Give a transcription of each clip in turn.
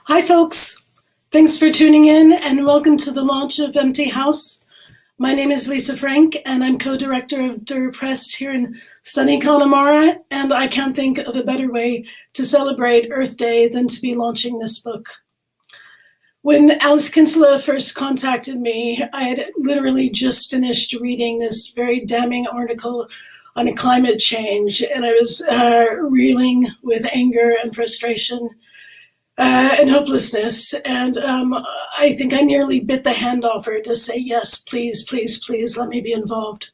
Hi, folks. Thanks for tuning in and welcome to the launch of EMTPY HOUSE. My name is Lisa Frank and I'm co-director of Dur Press here in sunny Connemara, and I can't think of a better way to celebrate Earth Day than to be launching this book. When Alice Kinsella first contacted me, I had literally just finished reading this very damning article on climate change, and I was reeling with anger and frustration and hopelessness. And I think I nearly bit the hand off her to say, yes, please, please, please, let me be involved.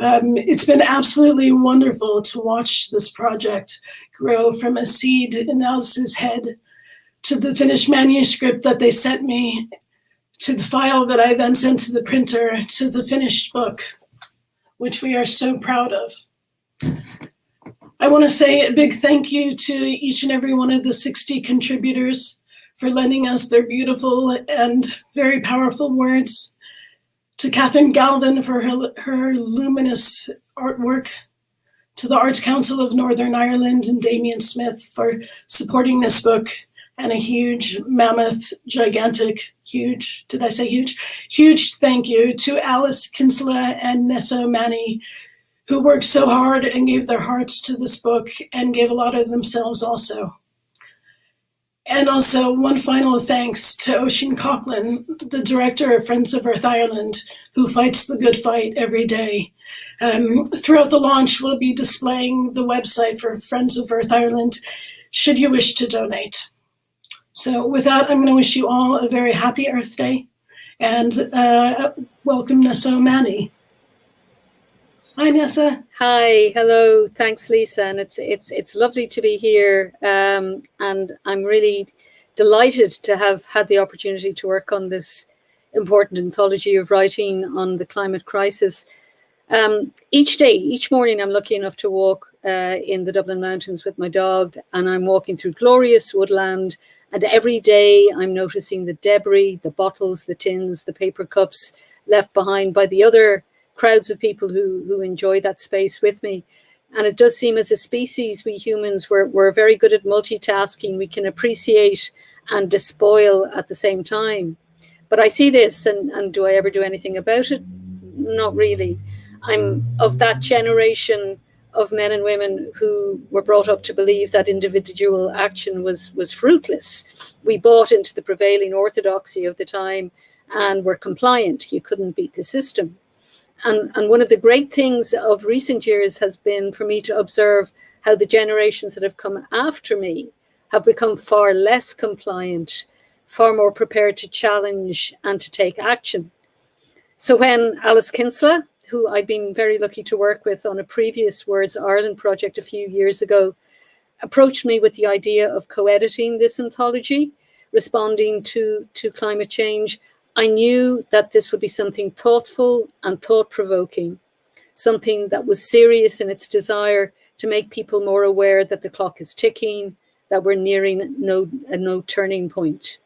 It's been absolutely wonderful to watch this project grow from a seed in Alice's head to the finished manuscript that they sent me, to the file that I then sent to the printer, to the finished book, which we are so proud of. I want to say a big thank you to each and every one of the 60 contributors for lending us their beautiful and very powerful words, to Catherine Gavin for her luminous artwork, to the Arts Council of Northern Ireland and Damien Smith for supporting this book, and a huge, mammoth, gigantic, huge, did I say huge? Huge thank you to Alice Kinsella and Nessa O'Mahony, who worked so hard and gave their hearts to this book and gave a lot of themselves also. And also one final thanks to Oisin Coughlin, the director of Friends of Earth Ireland, who fights the good fight every day. Throughout the launch, we'll be displaying the website for Friends of Earth Ireland, should you wish to donate. So with that, I'm going to wish you all a very happy Earth Day, and welcome Nessa O'Mahony. Hi, Nessa. Hi, hello. Thanks, Lisa. And it's lovely to be here. And I'm really delighted to have had the opportunity to work on this important anthology of writing on the climate crisis. Each morning, I'm lucky enough to walk in the Dublin mountains with my dog, and I'm walking through glorious woodland. And every day I'm noticing the debris, the bottles, the tins, the paper cups left behind by the other crowds of people who enjoy that space with me. And it does seem as a species, we humans, we're very good at multitasking. We can appreciate and despoil at the same time. But I see this, and do I ever do anything about it? Not really. I'm of that generation of men and women who were brought up to believe that individual action was fruitless. We bought into the prevailing orthodoxy of the time and were compliant. You couldn't beat the system. And one of the great things of recent years has been for me to observe how the generations that have come after me have become far less compliant, far more prepared to challenge and to take action. So when Alice Kinsella, who I'd been very lucky to work with on a previous Words Ireland project a few years ago, approached me with the idea of co-editing this anthology, responding to climate change, I knew that this would be something thoughtful and thought-provoking, something that was serious in its desire to make people more aware that the clock is ticking, that we're nearing no turning point.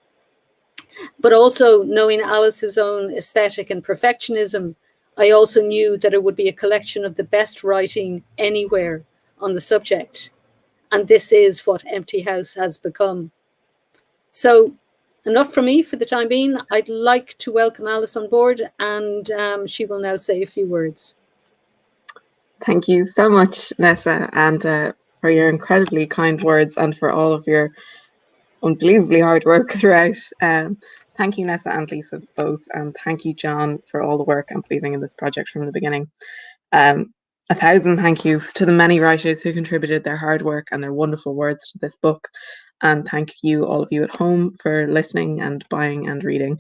But also, knowing Alice's own aesthetic and perfectionism, I also knew that it would be a collection of the best writing anywhere on the subject. And this is what EMTPY HOUSE has become. So, enough from me for the time being. I'd like to welcome Alice on board, and she will now say a few words. Thank you so much, Nessa, and for your incredibly kind words and for all of your unbelievably hard work throughout. Thank you, Nessa and Lisa, both, and thank you, John, for all the work and believing in this project from the beginning. 1,000 thank yous to the many writers who contributed their hard work and their wonderful words to this book. And thank you, all of you at home, for listening and buying and reading.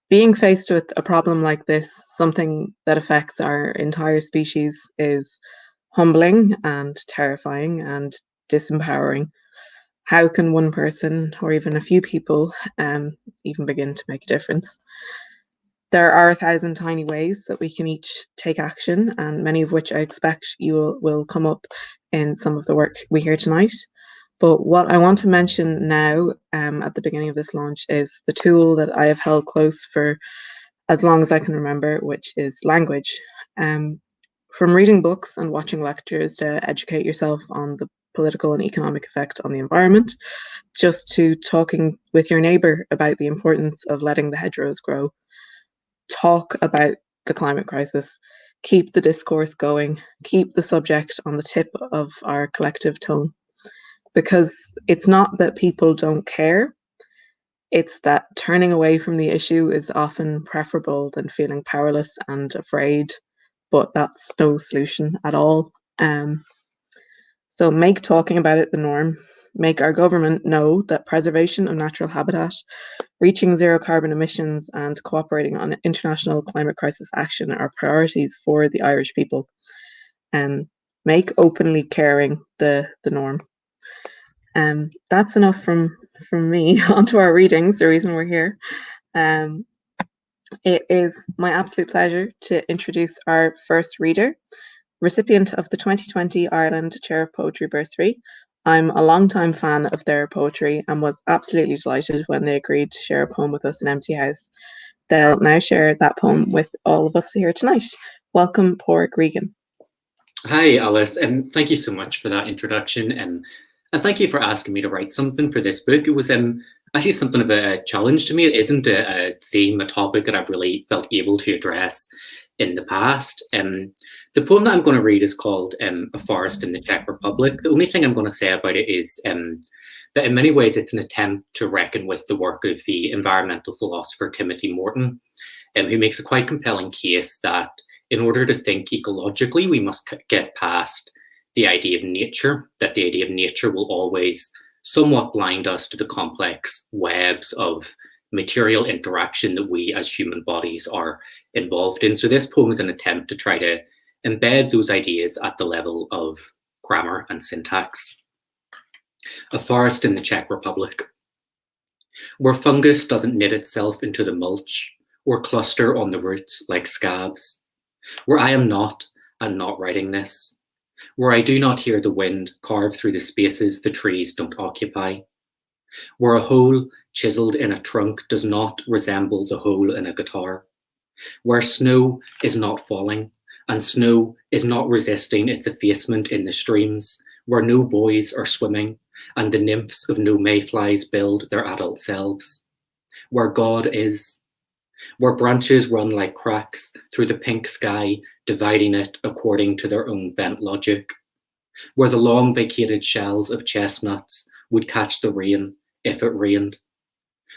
Being faced with a problem like this, something that affects our entire species, is humbling and terrifying and disempowering. How can one person, or even a few people, even begin to make a difference? There are 1,000 tiny ways that we can each take action, and many of which I expect you will come up in some of the work we hear tonight. But what I want to mention now at the beginning of this launch is the tool that I have held close for as long as I can remember, which is language. From reading books and watching lectures to educate yourself on the political and economic effect on the environment, just to talking with your neighbour about the importance of letting the hedgerows grow. Talk about the climate crisis, keep the discourse going, keep the subject on the tip of our collective tongue. Because it's not that people don't care, it's that turning away from the issue is often preferable than feeling powerless and afraid, but that's no solution at all. So make talking about it the norm. Make our government know that preservation of natural habitat, reaching zero carbon emissions, and cooperating on international climate crisis action are priorities for the Irish people. Make openly caring the norm. That's enough from me. Onto our readings, the reason we're here. It is my absolute pleasure to introduce our first reader, recipient of the 2020 Ireland Chair of Poetry Bursary. I'm a long-time fan of their poetry and was absolutely delighted when they agreed to share a poem with us in EMTPY House. They'll now share that poem with all of us here tonight. Welcome, Pádraig Regan. Hi, Alice, and thank you so much for that introduction, and thank you for asking me to write something for this book. It was actually something of a challenge to me. It isn't a theme, a topic that I've really felt able to address in the past. The poem that I'm going to read is called A Forest in the Czech Republic. The only thing I'm going to say about it is that in many ways it's an attempt to reckon with the work of the environmental philosopher Timothy Morton, who makes a quite compelling case that in order to think ecologically, we must get past the idea of nature, that the idea of nature will always somewhat blind us to the complex webs of material interaction that we as human bodies are involved in. So this poem is an attempt to try to embed those ideas at the level of grammar and syntax. A forest in the Czech Republic, where fungus doesn't knit itself into the mulch or cluster on the roots like scabs, where I am not and not writing this, where I do not hear the wind carve through the spaces the trees don't occupy, where a hole chiseled in a trunk does not resemble the hole in a guitar, where snow is not falling and snow is not resisting its effacement in the streams, where no boys are swimming and the nymphs of no mayflies build their adult selves, where God is, where branches run like cracks through the pink sky, dividing it according to their own bent logic, where the long vacated shells of chestnuts would catch the rain if it rained,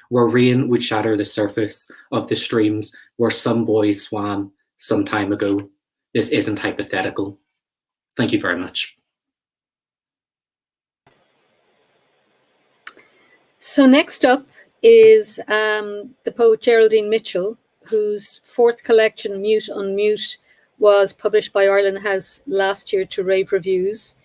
where rain would shatter the surface of the streams where some boys swam some time ago. This isn't hypothetical. Thank you very much. So next up is the poet Geraldine Mitchell, whose fourth collection, Mute Unmute, was published by Ireland House last year to rave reviews.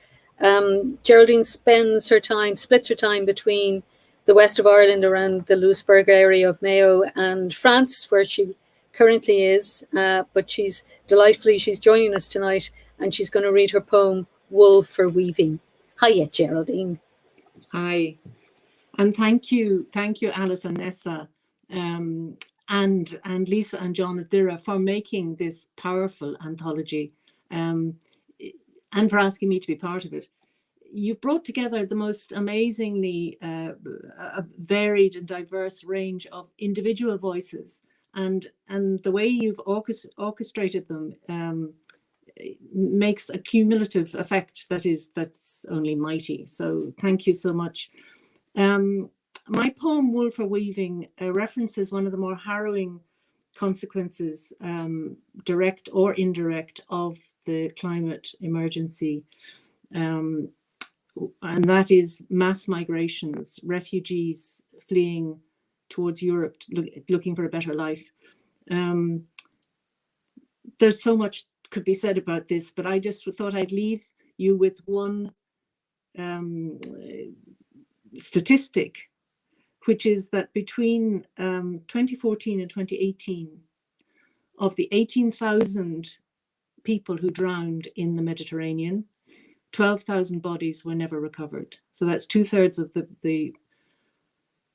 Geraldine splits her time between the west of Ireland around the Louisburg area of Mayo and France, where she currently is, but she's joining us tonight and she's going to read her poem, Wool for Weaving. Hiya, Geraldine. Hi, and thank you, Alice and Nessa, and Lisa and John O'Mahony for making this powerful anthology, and for asking me to be part of it. You've brought together the most amazingly varied and diverse range of individual voices, and the way you've orchestrated them makes a cumulative effect that's only mighty. So thank you so much. My poem Wool for Weaving references one of the more harrowing consequences, direct or indirect, of the climate emergency, and that is mass migrations, refugees fleeing towards Europe, looking for a better life. There's so much could be said about this, but I just thought I'd leave you with one statistic, which is that between 2014 and 2018, of the 18,000 people who drowned in the Mediterranean, 12,000 bodies were never recovered. So that's 2/3 of the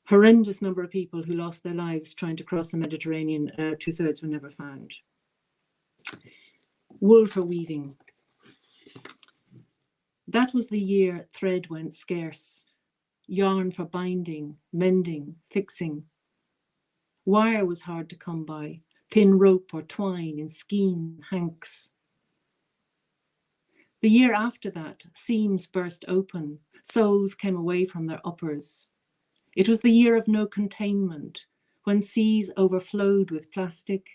horrendous number of people who lost their lives trying to cross the Mediterranean. 2/3 were never found. Wool for weaving. That was the year thread went scarce. Yarn for binding, mending, fixing. Wire was hard to come by, thin rope or twine in skein hanks. The year after that, seams burst open, soles came away from their uppers. It was the year of no containment, when seas overflowed with plastic,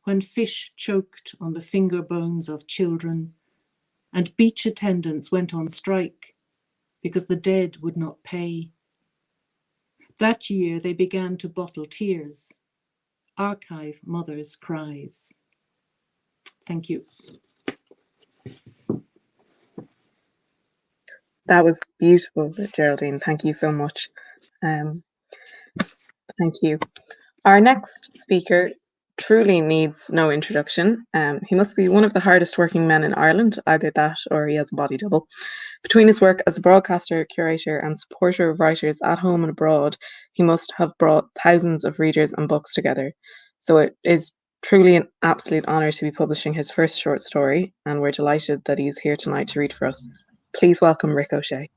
when fish choked on the finger bones of children, and beach attendants went on strike because the dead would not pay. That year they began to bottle tears, archive mothers' cries. Thank you. That was beautiful, Geraldine. Thank you so much. Thank you. Our next speaker truly needs no introduction. He must be one of the hardest working men in Ireland, either that or he has a body double. Between his work as a broadcaster, curator and supporter of writers at home and abroad, he must have brought thousands of readers and books together. So it is truly an absolute honour to be publishing his first short story, and we're delighted that he's here tonight to read for us. Please welcome Rick O'Shea.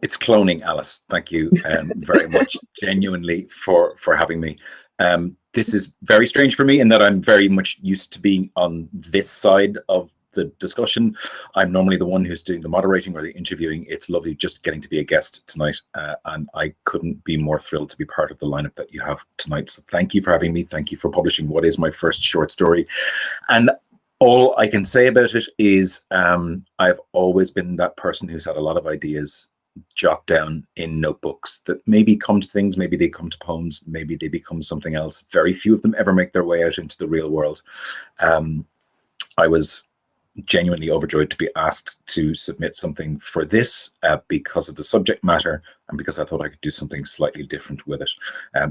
It's cloning, Alice. Thank you very much, genuinely, for having me. This is very strange for me in that I'm very much used to being on this side of the discussion. I'm normally the one who's doing the moderating or the interviewing. It's lovely just getting to be a guest tonight, and I couldn't be more thrilled to be part of the lineup that you have tonight. So thank you for having me. Thank you for publishing what is my first short story. And all I can say about it is I've always been that person who's had a lot of ideas jot down in notebooks that maybe come to things, maybe they come to poems, maybe they become something else. Very few of them ever make their way out into the real world. I was genuinely overjoyed to be asked to submit something for this because of the subject matter and because I thought I could do something slightly different with it.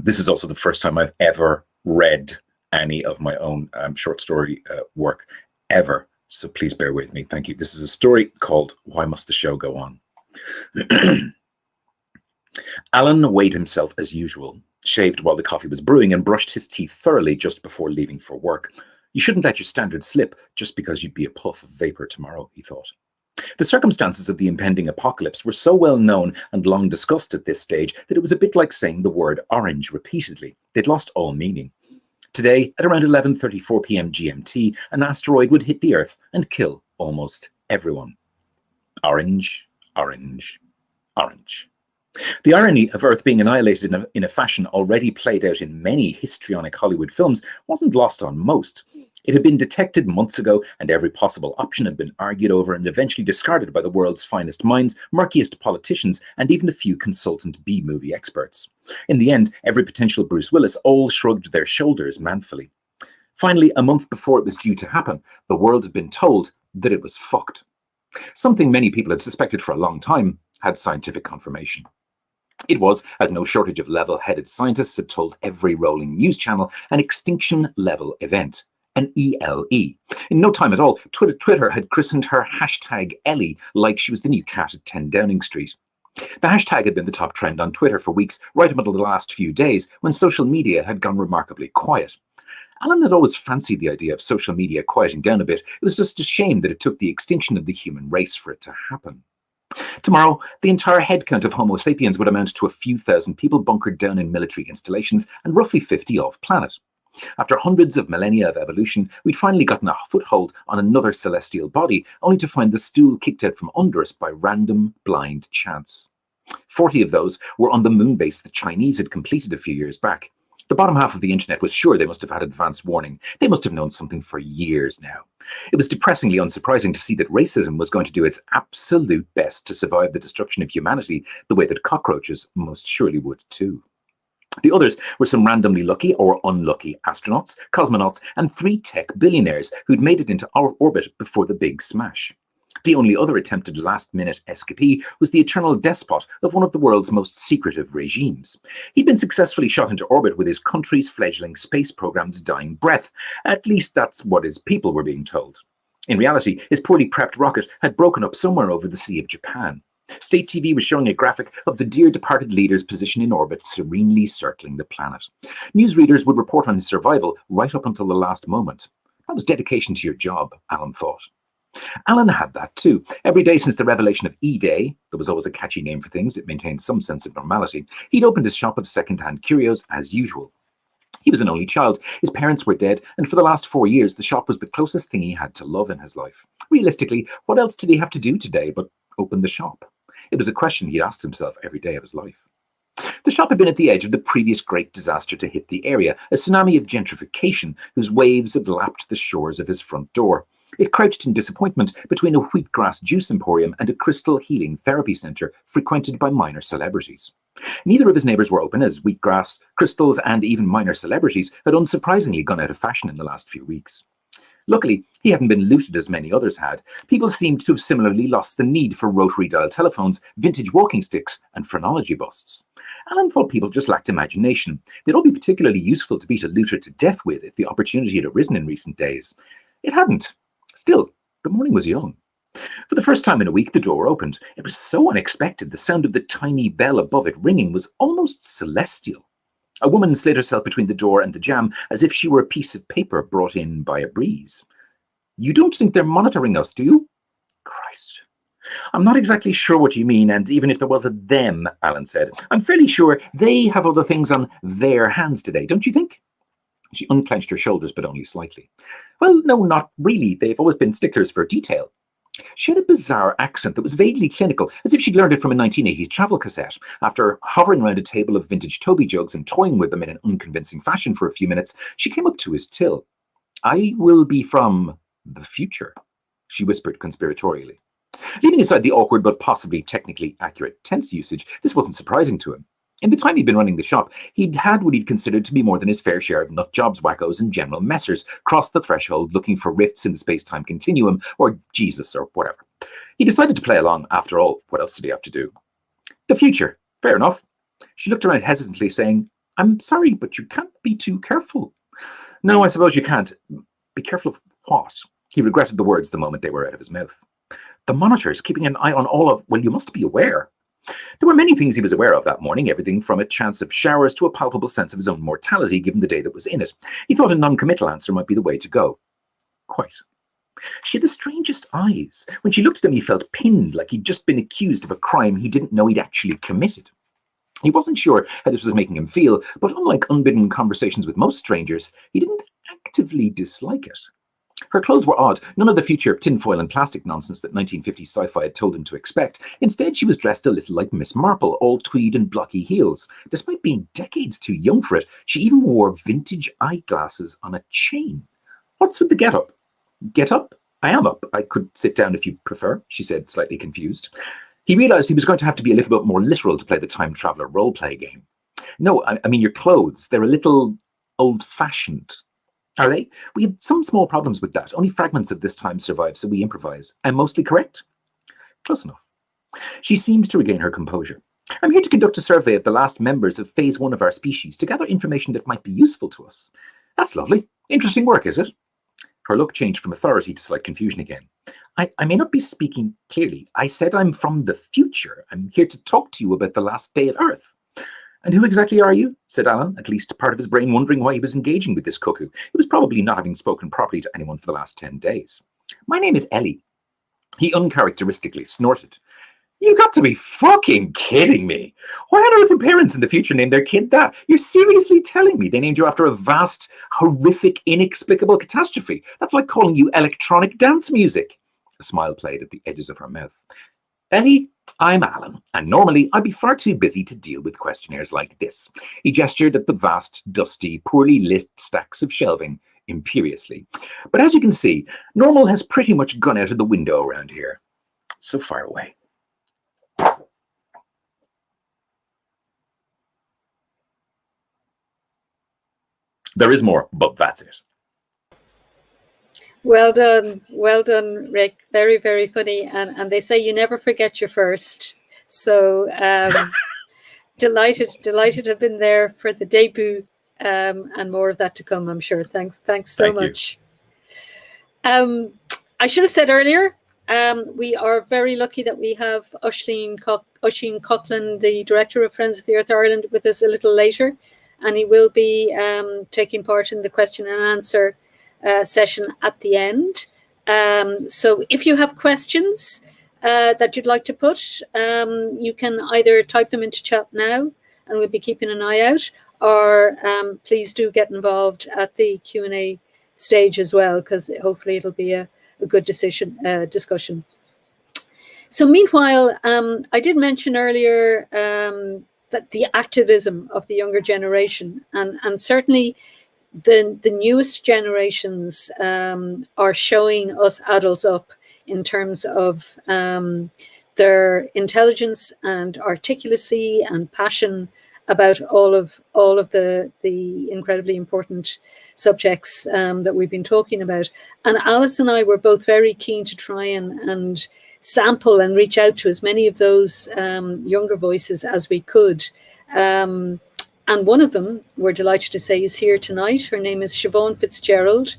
This is also the first time I've ever read any of my own short story work ever, so please bear with me. Thank you. This is a story called Why Must the Show Go On? Alan weighed himself as usual, shaved while the coffee was brewing and brushed his teeth thoroughly just before leaving for work. You shouldn't let your standards slip just because you'd be a puff of vapor tomorrow, he thought. The circumstances of the impending apocalypse were so well known and long discussed at this stage that it was a bit like saying the word orange repeatedly. They'd lost all meaning. Today, at around 11:34 p.m. GMT, an asteroid would hit the Earth and kill almost everyone. Orange, orange, orange. The irony of Earth being annihilated in a fashion already played out in many histrionic Hollywood films wasn't lost on most. It had been detected months ago, and every possible option had been argued over and eventually discarded by the world's finest minds, murkiest politicians, and even a few consultant B-movie experts. In the end, every potential Bruce Willis all shrugged their shoulders manfully. Finally, a month before it was due to happen, the world had been told that it was fucked. Something many people had suspected for a long time had scientific confirmation. It was, as no shortage of level-headed scientists had told every rolling news channel, an extinction-level event, an ELE. In no time at all, Twitter had christened her hashtag Ellie like she was the new cat at 10 Downing Street. The hashtag had been the top trend on Twitter for weeks, right up until the last few days, when social media had gone remarkably quiet. Alan had always fancied the idea of social media quieting down a bit. It was just a shame that it took the extinction of the human race for it to happen. Tomorrow, the entire headcount of Homo sapiens would amount to a few thousand people bunkered down in military installations and roughly 50 off-planet. After hundreds of millennia of evolution, we'd finally gotten a foothold on another celestial body, only to find the stool kicked out from under us by random, blind chance. 40 of those were on the moon base the Chinese had completed a few years back. The bottom half of the internet was sure they must have had advance warning. They must have known something for years now. It was depressingly unsurprising to see that racism was going to do its absolute best to survive the destruction of humanity the way that cockroaches most surely would too. The others were some randomly lucky or unlucky astronauts, cosmonauts, and 3 tech billionaires who'd made it into our orbit before the big smash. The only other attempted last-minute escapee was the eternal despot of one of the world's most secretive regimes. He'd been successfully shot into orbit with his country's fledgling space program's dying breath. At least that's what his people were being told. In reality, his poorly prepped rocket had broken up somewhere over the Sea of Japan. State TV was showing a graphic of the dear departed leader's position in orbit, serenely circling the planet. Newsreaders would report on his survival right up until the last moment. That was dedication to your job, Alan thought. Alan had that too. Every day since the revelation of E-Day, there was always a catchy name for things that maintained some sense of normality, he'd opened his shop of second-hand curios as usual. He was an only child, his parents were dead, and for the last 4 years the shop was the closest thing he had to love in his life. Realistically, what else did he have to do today but open the shop? It was a question he'd asked himself every day of his life. The shop had been at the edge of the previous great disaster to hit the area, a tsunami of gentrification whose waves had lapped the shores of his front door. It crouched in disappointment between a wheatgrass juice emporium and a crystal healing therapy centre frequented by minor celebrities. Neither of his neighbours were open, as wheatgrass, crystals and even minor celebrities had unsurprisingly gone out of fashion in the last few weeks. Luckily, he hadn't been looted as many others had. People seemed to have similarly lost the need for rotary dial telephones, vintage walking sticks and phrenology busts. Alan thought people just lacked imagination. They'd all be particularly useful to beat a looter to death with if the opportunity had arisen in recent days. It hadn't. Still, the morning was young. For the first time in a week, the door opened. It was so unexpected. The sound of the tiny bell above it ringing was almost celestial. A woman slid herself between the door and the jamb as if she were a piece of paper brought in by a breeze. "You don't think they're monitoring us, do you?" "Christ. I'm not exactly sure what you mean, and even if there was a them," Alan said, "I'm fairly sure they have other things on their hands today, don't you think?" She unclenched her shoulders, but only slightly. "Well, no, not really. They've always been sticklers for detail." She had a bizarre accent that was vaguely clinical, as if she'd learned it from a 1980s travel cassette. After hovering around a table of vintage Toby jugs and toying with them in an unconvincing fashion for a few minutes, she came up to his till. "I will be from the future," she whispered conspiratorially. Leaving aside the awkward but possibly technically accurate tense usage, this wasn't surprising to him. In the time he'd been running the shop, he'd had what he'd considered to be more than his fair share of nut jobs, wackos, and general messers cross the threshold looking for rifts in the space-time continuum, or Jesus, or whatever. He decided to play along, after all. What else did he have to do? "The future. Fair enough." She looked around hesitantly, saying, "I'm sorry, but you can't be too careful." "No, I suppose you can't. Be careful of what?" He regretted the words the moment they were out of his mouth. "The monitors, keeping an eye on all of... Well, you must be aware." There were many things he was aware of that morning, everything from a chance of showers to a palpable sense of his own mortality given the day that was in it. He thought a non-committal answer might be the way to go. Quite. She had the strangest eyes. When she looked at him, he felt pinned, like he'd just been accused of a crime he didn't know he'd actually committed. He wasn't sure how this was making him feel, but unlike unbidden conversations with most strangers, he didn't actively dislike it. Her clothes were odd, none of the future tinfoil and plastic nonsense that 1950s sci-fi had told him to expect. Instead, she was dressed a little like Miss Marple, all tweed and blocky heels. Despite being decades too young for it, she even wore vintage eyeglasses on a chain. "What's with the get-up?" "Get up? I am up. I could sit down if you prefer," she said, slightly confused. He realised he was going to have to be a little bit more literal to play the time traveller role-play game. "No, I mean your clothes. They're a little old-fashioned." "Are they? We have some small problems with that. Only fragments of this time survive, so we improvise. I'm mostly correct?" "Close enough." She seemed to regain her composure. "I'm here to conduct a survey of the last members of Phase 1 of our species to gather information that might be useful to us." "That's lovely. Interesting work, is it?" Her look changed from authority to slight confusion again. I may not be speaking clearly. I said I'm from the future. I'm here to talk to you about the last day of Earth." "And who exactly are you?" said Alan, at least part of his brain wondering why he was engaging with this cuckoo. It was probably not having spoken properly to anyone for the last 10 days. "My name is Ellie." He uncharacteristically snorted. "You've got to be fucking kidding me. Why on earth would parents in the future name their kid that? You're seriously telling me they named you after a vast, horrific, inexplicable catastrophe? That's like calling you electronic dance music." A smile played at the edges of her mouth. "Ellie, I'm Alan, and normally I'd be far too busy to deal with questionnaires like this." He gestured at the vast, dusty, poorly lit stacks of shelving imperiously. "But as you can see, normal has pretty much gone out of the window around here. So far away." There is more, but that's it. Well done, Rick. Very, very funny. And they say you never forget your first. So delighted to have been there for the debut, and more of that to come, I'm sure. Thanks so much. I should have said earlier, we are very lucky that we have Oisin Coughlin, the director of Friends of the Earth Ireland, with us a little later, and he will be taking part in the question and answer session at the end. So if you have questions that you'd like to put, you can either type them into chat now, and we'll be keeping an eye out, or please do get involved at the Q&A stage as well, because hopefully it'll be a good discussion. So meanwhile, I did mention earlier that the activism of the younger generation, and certainly the newest generations are showing us adults up in terms of their intelligence and articulacy and passion about all of the incredibly important subjects that we've been talking about. And Alice and I were both very keen to try and sample and reach out to as many of those younger voices as we could. And one of them, we're delighted to say, is here tonight. Her name is Siobhan Fitzgerald.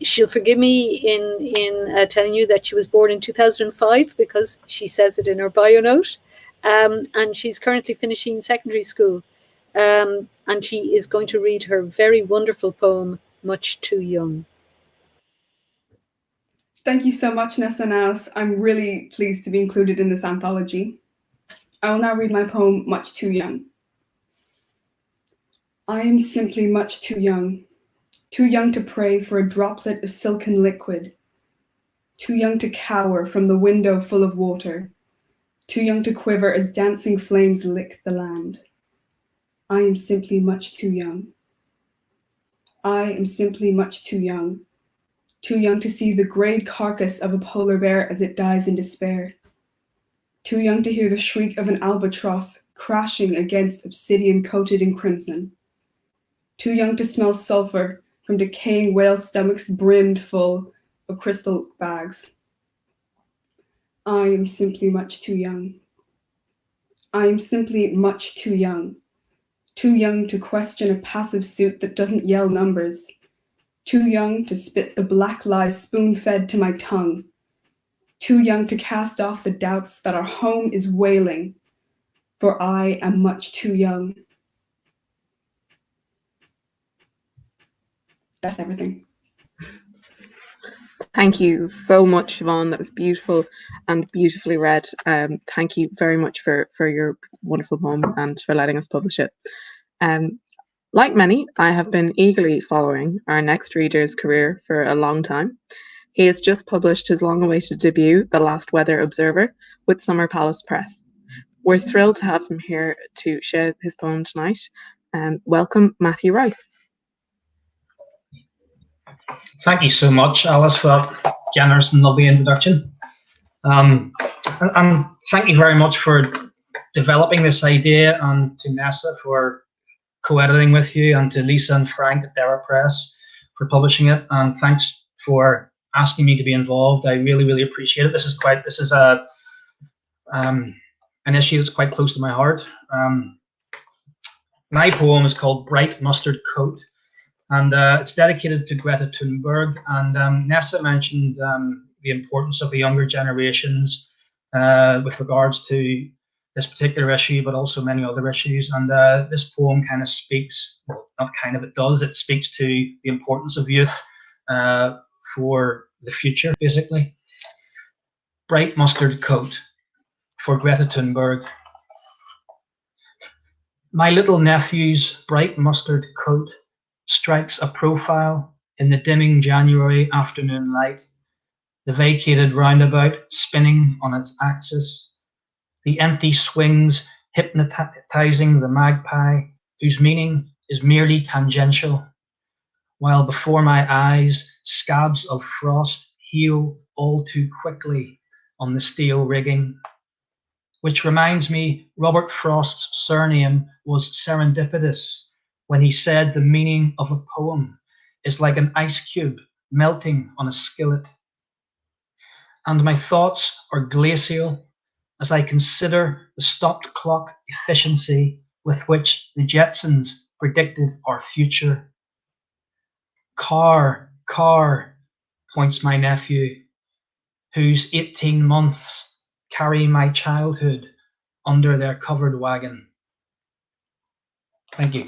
She'll forgive me in telling you that she was born in 2005, because she says it in her bio note. And she's currently finishing secondary school. And she is going to read her very wonderful poem, Much Too Young. Thank you so much, Nessa and Alice. I'm really pleased to be included in this anthology. I will now read my poem, Much Too Young. I am simply much too young to pray for a droplet of silken liquid, too young to cower from the window full of water, too young to quiver as dancing flames lick the land. I am simply much too young. I am simply much too young to see the greyed carcass of a polar bear as it dies in despair, too young to hear the shriek of an albatross crashing against obsidian coated in crimson, too young to smell sulfur from decaying whale stomachs brimmed full of crystal bags. I am simply much too young. I am simply much too young to question a passive suit that doesn't yell numbers, too young to spit the black lies spoon-fed to my tongue, too young to cast off the doubts that our home is wailing, for I am much too young. That's everything. Thank you so much, Siobhan. That was beautiful and beautifully read. Thank you very much for your wonderful poem and for letting us publish it. Like many, I have been eagerly following our next reader's career for a long time. He has just published his long-awaited debut, The Last Weather Observer, with Summer Palace Press. We're thrilled to have him here to share his poem tonight. Welcome, Matthew Rice. Thank you so much, Alice, for that generous and lovely introduction. And thank you very much for developing this idea, and to Nessa for co-editing with you, and to Lisa and Frank at Dara Press for publishing it. And thanks for asking me to be involved. I really, really appreciate it. This is an issue that's quite close to my heart. My poem is called Bright Mustard Coat, and it's dedicated to Greta Thunberg. And Nessa mentioned the importance of the younger generations with regards to this particular issue, but also many other issues. And this poem kind of speaks, well, not kind of, it does, it speaks to the importance of youth for the future, basically. Bright Mustard Coat for Greta Thunberg. My little nephew's bright mustard coat strikes a profile in the dimming January afternoon light, the vacated roundabout spinning on its axis, the empty swings hypnotizing the magpie, whose meaning is merely tangential, while before my eyes scabs of frost heal all too quickly on the steel rigging. Which reminds me, Robert Frost's surname was serendipitous when he said the meaning of a poem is like an ice cube melting on a skillet. And my thoughts are glacial as I consider the stopped clock efficiency with which the Jetsons predicted our future. Car, points my nephew, whose 18 months carry my childhood under their covered wagon. Thank you.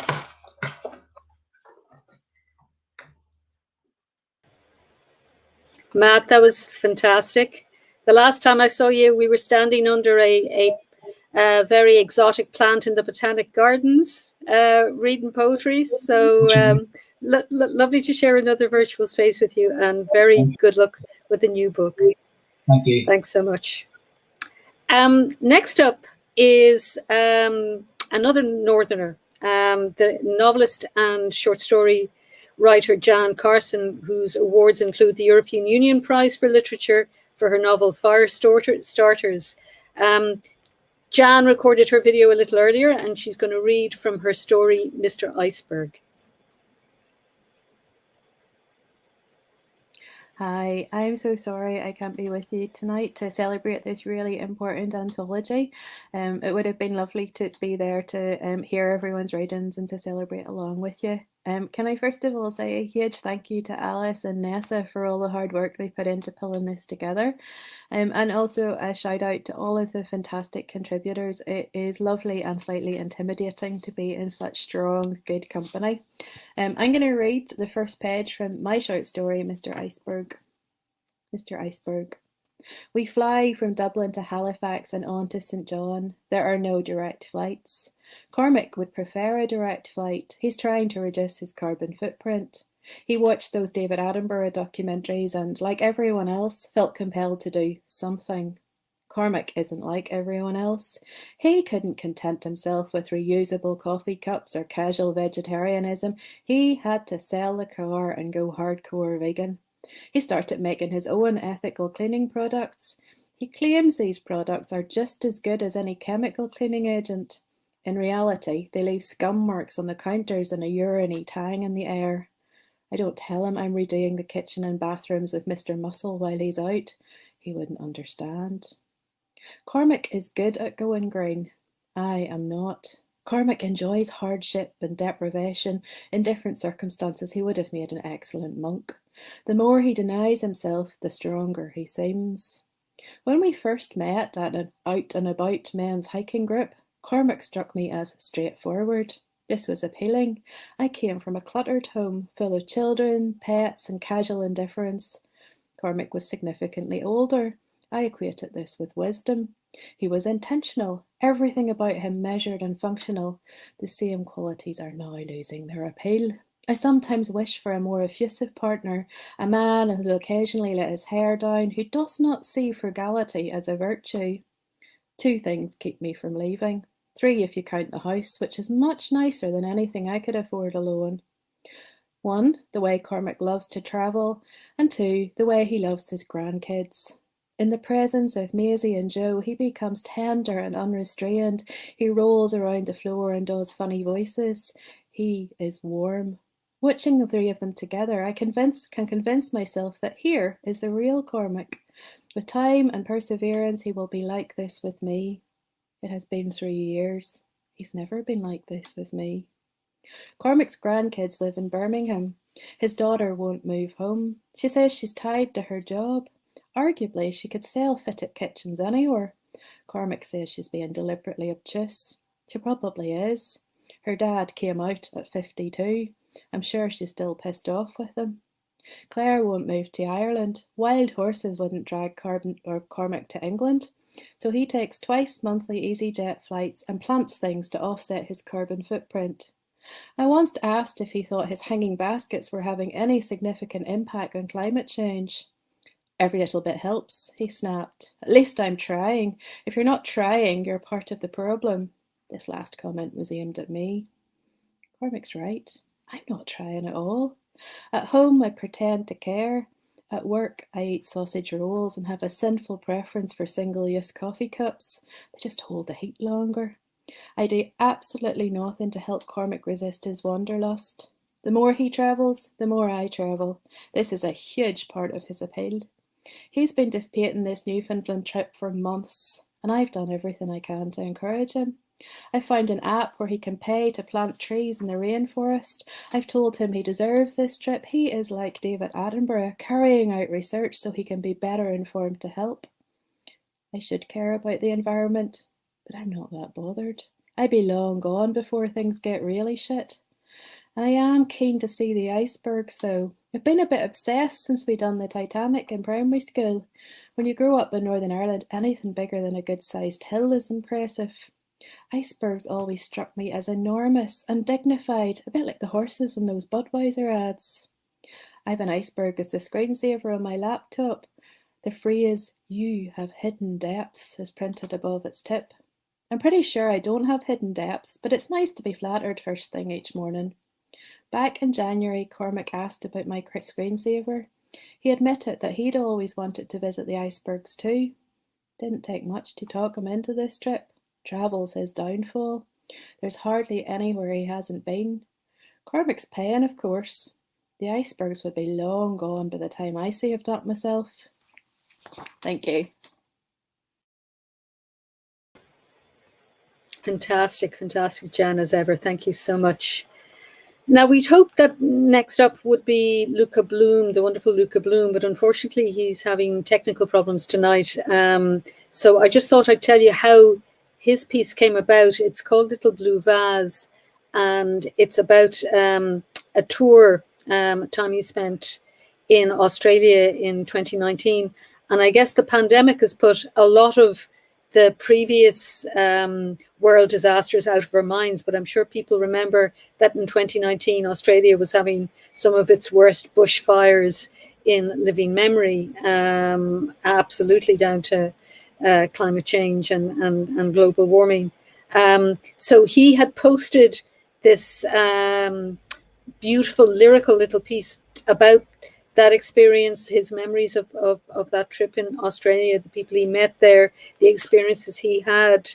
Matt, that was fantastic. The last time I saw you, we were standing under a very exotic plant in the Botanic Gardens, reading poetry. So lovely to share another virtual space with you, and very good luck with the new book. Thank you. Thanks so much. Next up is another Northerner, the novelist and short story writer Jan Carson, whose awards include the European Union Prize for Literature for her novel Fire Starters. Jan recorded her video a little earlier, and she's going to read from her story, Mr. Iceberg. Hi, I'm so sorry I can't be with you tonight to celebrate this really important anthology. It would have been lovely to be there to hear everyone's readings and to celebrate along with you. Can I first of all say a huge thank you to Alice and Nessa for all the hard work they put into pulling this together. And also a shout out to all of the fantastic contributors. It is lovely and slightly intimidating to be in such strong, good company. I'm going to read the first page from my short story, Mr. Iceberg. Mr. Iceberg. We fly from Dublin to Halifax and on to St. John. There are no direct flights. Cormac would prefer a direct flight. He's trying to reduce his carbon footprint. He watched those David Attenborough documentaries and, like everyone else, felt compelled to do something. Cormac isn't like everyone else. He couldn't content himself with reusable coffee cups or casual vegetarianism. He had to sell the car and go hardcore vegan. He started making his own ethical cleaning products. He claims these products are just as good as any chemical cleaning agent. In reality, they leave scum marks on the counters and a urine-y tang in the air. I don't tell him I'm redoing the kitchen and bathrooms with Mr. Muscle while he's out. He wouldn't understand. Cormac is good at going green. I am not. Cormac enjoys hardship and deprivation. In different circumstances, he would have made an excellent monk. The more he denies himself, the stronger he seems. When we first met at an out-and-about men's hiking group, Cormac struck me as straightforward. This was appealing. I came from a cluttered home, full of children, pets, and casual indifference. Cormac was significantly older. I equated this with wisdom. He was intentional, everything about him measured and functional. The same qualities are now losing their appeal. I sometimes wish for a more effusive partner, a man who will occasionally let his hair down, who does not see frugality as a virtue. 2 things keep me from leaving. 3 if you count the house, which is much nicer than anything I could afford alone. 1, the way Cormac loves to travel, and 2, the way he loves his grandkids. In the presence of Maisie and Joe, he becomes tender and unrestrained. He rolls around the floor and does funny voices. He is warm. Watching the 3 of them together, I can convince myself that here is the real Cormac. With time and perseverance, he will be like this with me. It has been 3 years. He's never been like this with me. Cormac's grandkids live in Birmingham. His daughter won't move home. She says she's tied to her job. Arguably, she could sell fitted kitchens anywhere. Cormac says she's being deliberately obtuse. She probably is. Her dad came out at 52. I'm sure she's still pissed off with him. Claire won't move to Ireland. Wild horses wouldn't drag Cormac to England. So he takes twice monthly EasyJet flights and plants things to offset his carbon footprint. I once asked if he thought his hanging baskets were having any significant impact on climate change. Every little bit helps, he snapped. At least I'm trying. If you're not trying, you're part of the problem. This last comment was aimed at me. Cormac's right. I'm not trying at all. At home, I pretend to care. At work, I eat sausage rolls and have a sinful preference for single-use coffee cups. They just hold the heat longer. I do absolutely nothing to help Cormac resist his wanderlust. The more he travels, the more I travel. This is a huge part of his appeal. He's been debating this Newfoundland trip for months, and I've done everything I can to encourage him. I found an app where he can pay to plant trees in the rainforest. I've told him he deserves this trip. He is like David Attenborough, carrying out research so he can be better informed to help. I should care about the environment, but I'm not that bothered. I'd be long gone before things get really shit. I am keen to see the icebergs, though. I've been a bit obsessed since we done the Titanic in primary school. When you grow up in Northern Ireland, anything bigger than a good-sized hill is impressive. Icebergs always struck me as enormous and dignified, a bit like the horses in those Budweiser ads. I've an iceberg as the screensaver on my laptop. The phrase, "You have hidden depths," is printed above its tip. I'm pretty sure I don't have hidden depths, but it's nice to be flattered first thing each morning. Back in January, Cormac asked about my screensaver. He admitted that he'd always wanted to visit the icebergs too. Didn't take much to talk him into this trip. Travel's his downfall. There's hardly anywhere he hasn't been. Cormac's paying, of course. The icebergs would be long gone by the time I saved up myself. Thank you. Fantastic, fantastic, Jan, as ever. Thank you so much. Now, we'd hoped that next up would be Luca Bloom, the wonderful Luca Bloom, but unfortunately he's having technical problems tonight. So I just thought I'd tell you how his piece came about. It's called Little Blue Vase, and it's about a tour time he spent in Australia in 2019. And I guess the pandemic has put a lot of the previous world disasters out of our minds, but I'm sure people remember that in 2019, Australia was having some of its worst bushfires in living memory, absolutely down to climate change and global warming. So he had posted this beautiful lyrical little piece about that experience, his memories of that trip in Australia, the people he met there, the experiences he had.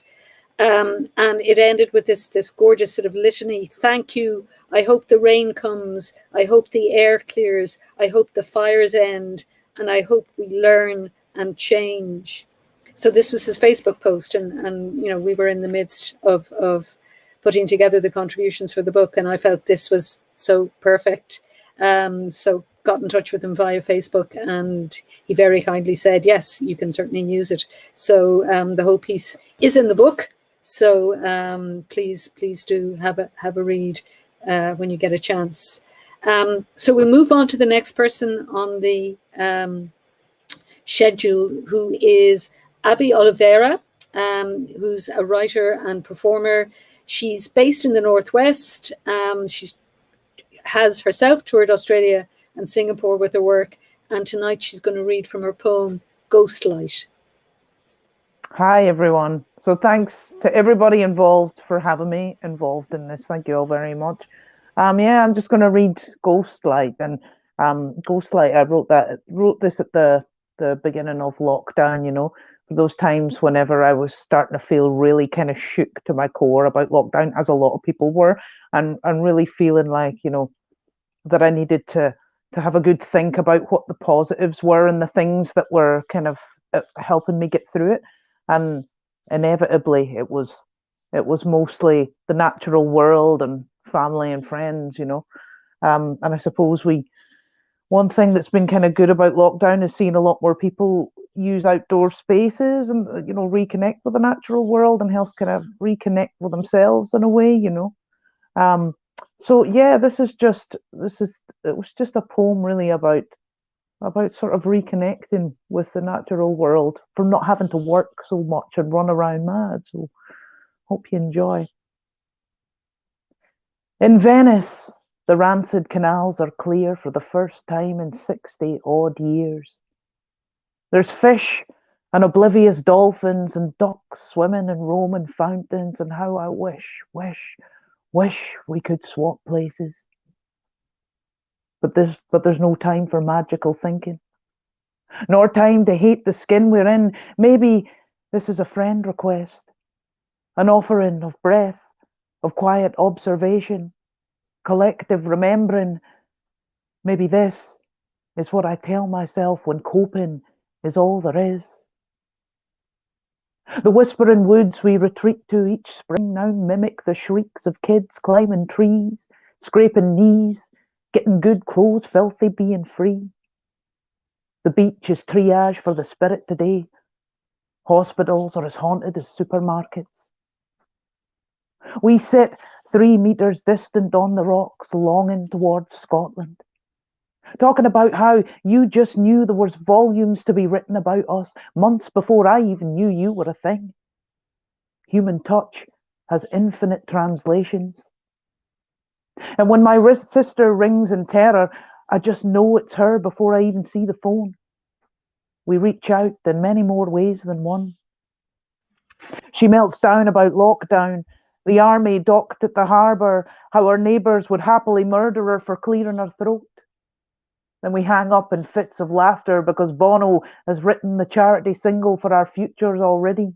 And it ended with this gorgeous sort of litany. Thank you. I hope the rain comes. I hope the air clears. I hope the fires end. And I hope we learn and change. So this was his Facebook post. And you know, we were in the midst of putting together the contributions for the book. And I felt this was so perfect. So got in touch with him via Facebook, and he very kindly said, yes, you can certainly use it. So the whole piece is in the book. So please do have a read when you get a chance. So we'll move on to the next person on the schedule, who is Abby Oliveira, who's a writer and performer. She's based in the Northwest. She has herself toured Australia and Singapore with her work, and tonight she's going to read from her poem Ghostlight. Hi everyone. So thanks to everybody involved for having me involved in this. Thank you all very much. Yeah, I'm just going to read Ghostlight. And Ghostlight, I wrote this at the beginning of lockdown, you know, for those times whenever I was starting to feel really kind of shook to my core about lockdown, as a lot of people were, and really feeling like, you know, that I needed to have a good think about what the positives were and the things that were kind of helping me get through it. And inevitably it was mostly the natural world and family and friends, you know. And I suppose one thing that's been kind of good about lockdown is seeing a lot more people use outdoor spaces and, you know, reconnect with the natural world and help kind of reconnect with themselves in a way, you know. So yeah, it was just a poem really about sort of reconnecting with the natural world from not having to work so much and run around mad. So hope you enjoy. In Venice, the rancid canals are clear for the first time in 60 odd years. There's fish and oblivious dolphins and ducks swimming in Roman fountains, and how I wish we could swap places. But there's no time for magical thinking, nor time to hate the skin we're in. Maybe this is a friend request, an offering of breath, of quiet observation, collective remembering. Maybe this is what I tell myself when coping is all there is. The whispering woods we retreat to each spring now mimic the shrieks of kids climbing trees, scraping knees, getting good clothes, filthy, being free. The beach is triage for the spirit today. Hospitals are as haunted as supermarkets. We sit 3 meters distant on the rocks, longing towards Scotland. talking about how you just knew there was volumes to be written about us months before I even knew you were a thing. Human touch has infinite translations. And when my sister rings in terror, I just know it's her before I even see the phone. We reach out in many more ways than one. She melts down about lockdown, the army docked at the harbour, how our neighbours would happily murder her for clearing her throat. Then we hang up in fits of laughter because Bono has written the charity single for our futures already.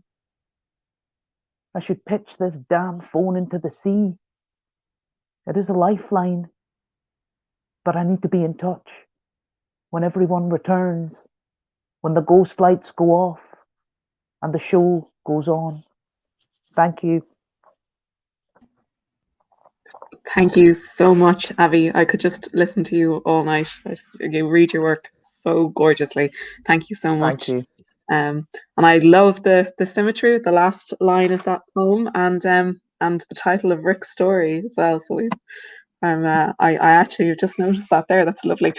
I should pitch this damn phone into the sea. It is a lifeline, but I need to be in touch when everyone returns, when the ghost lights go off and the show goes on. Thank you. Thank you so much, Avi. I could just listen to you all night. You read your work so gorgeously. Thank you so much. Thank you. And I love the symmetry, the last line of that poem, and the title of Rick's story as well. So I actually just noticed that there. That's lovely.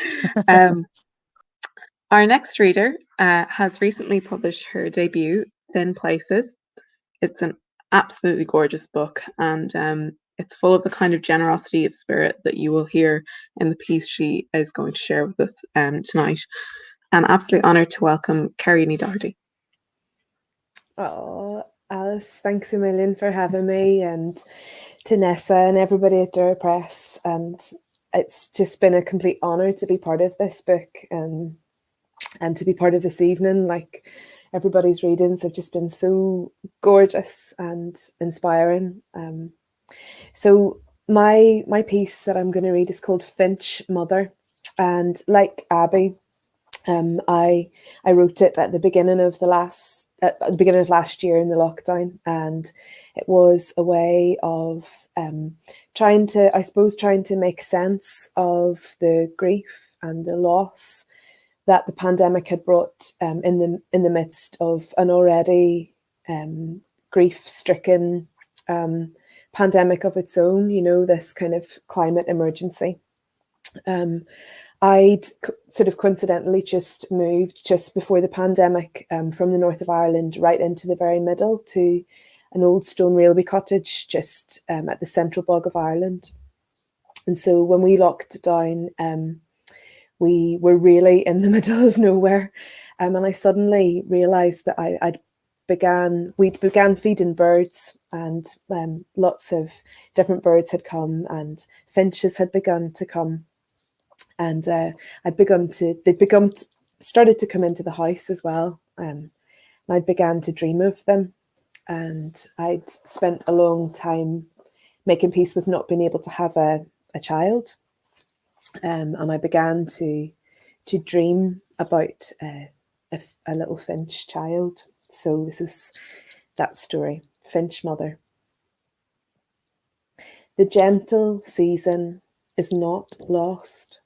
Our next reader has recently published her debut, Thin Places. It's an absolutely gorgeous book, and it's full of the kind of generosity of spirit that you will hear in the piece she is going to share with us tonight. An absolute honour to welcome Kerri Doherty. Oh, Alice, thanks a million for having me, and to Nessa and everybody at Dura Press. And it's just been a complete honour to be part of this book and to be part of this evening. Like, everybody's readings have just been so gorgeous and inspiring. So my piece that I'm going to read is called Finch Mother, and like Abby, I wrote it at the beginning of last year in the lockdown, and it was a way of trying to make sense of the grief and the loss that the pandemic had brought in the midst of an already grief-stricken pandemic of its own. You know, this kind of climate emergency. I'd sort of coincidentally just moved just before the pandemic from the north of Ireland right into the very middle to an old stone railway cottage just at the central bog of Ireland. And so when we locked down, we were really in the middle of nowhere. And I suddenly realised that we began feeding birds, and lots of different birds had come, and finches had begun to come. And they'd started to come into the house as well. And I'd began to dream of them. And I'd spent a long time making peace with not being able to have a child. And I began to dream about a little finch child. So this is that story, Finch Mother. The gentle season is not lost.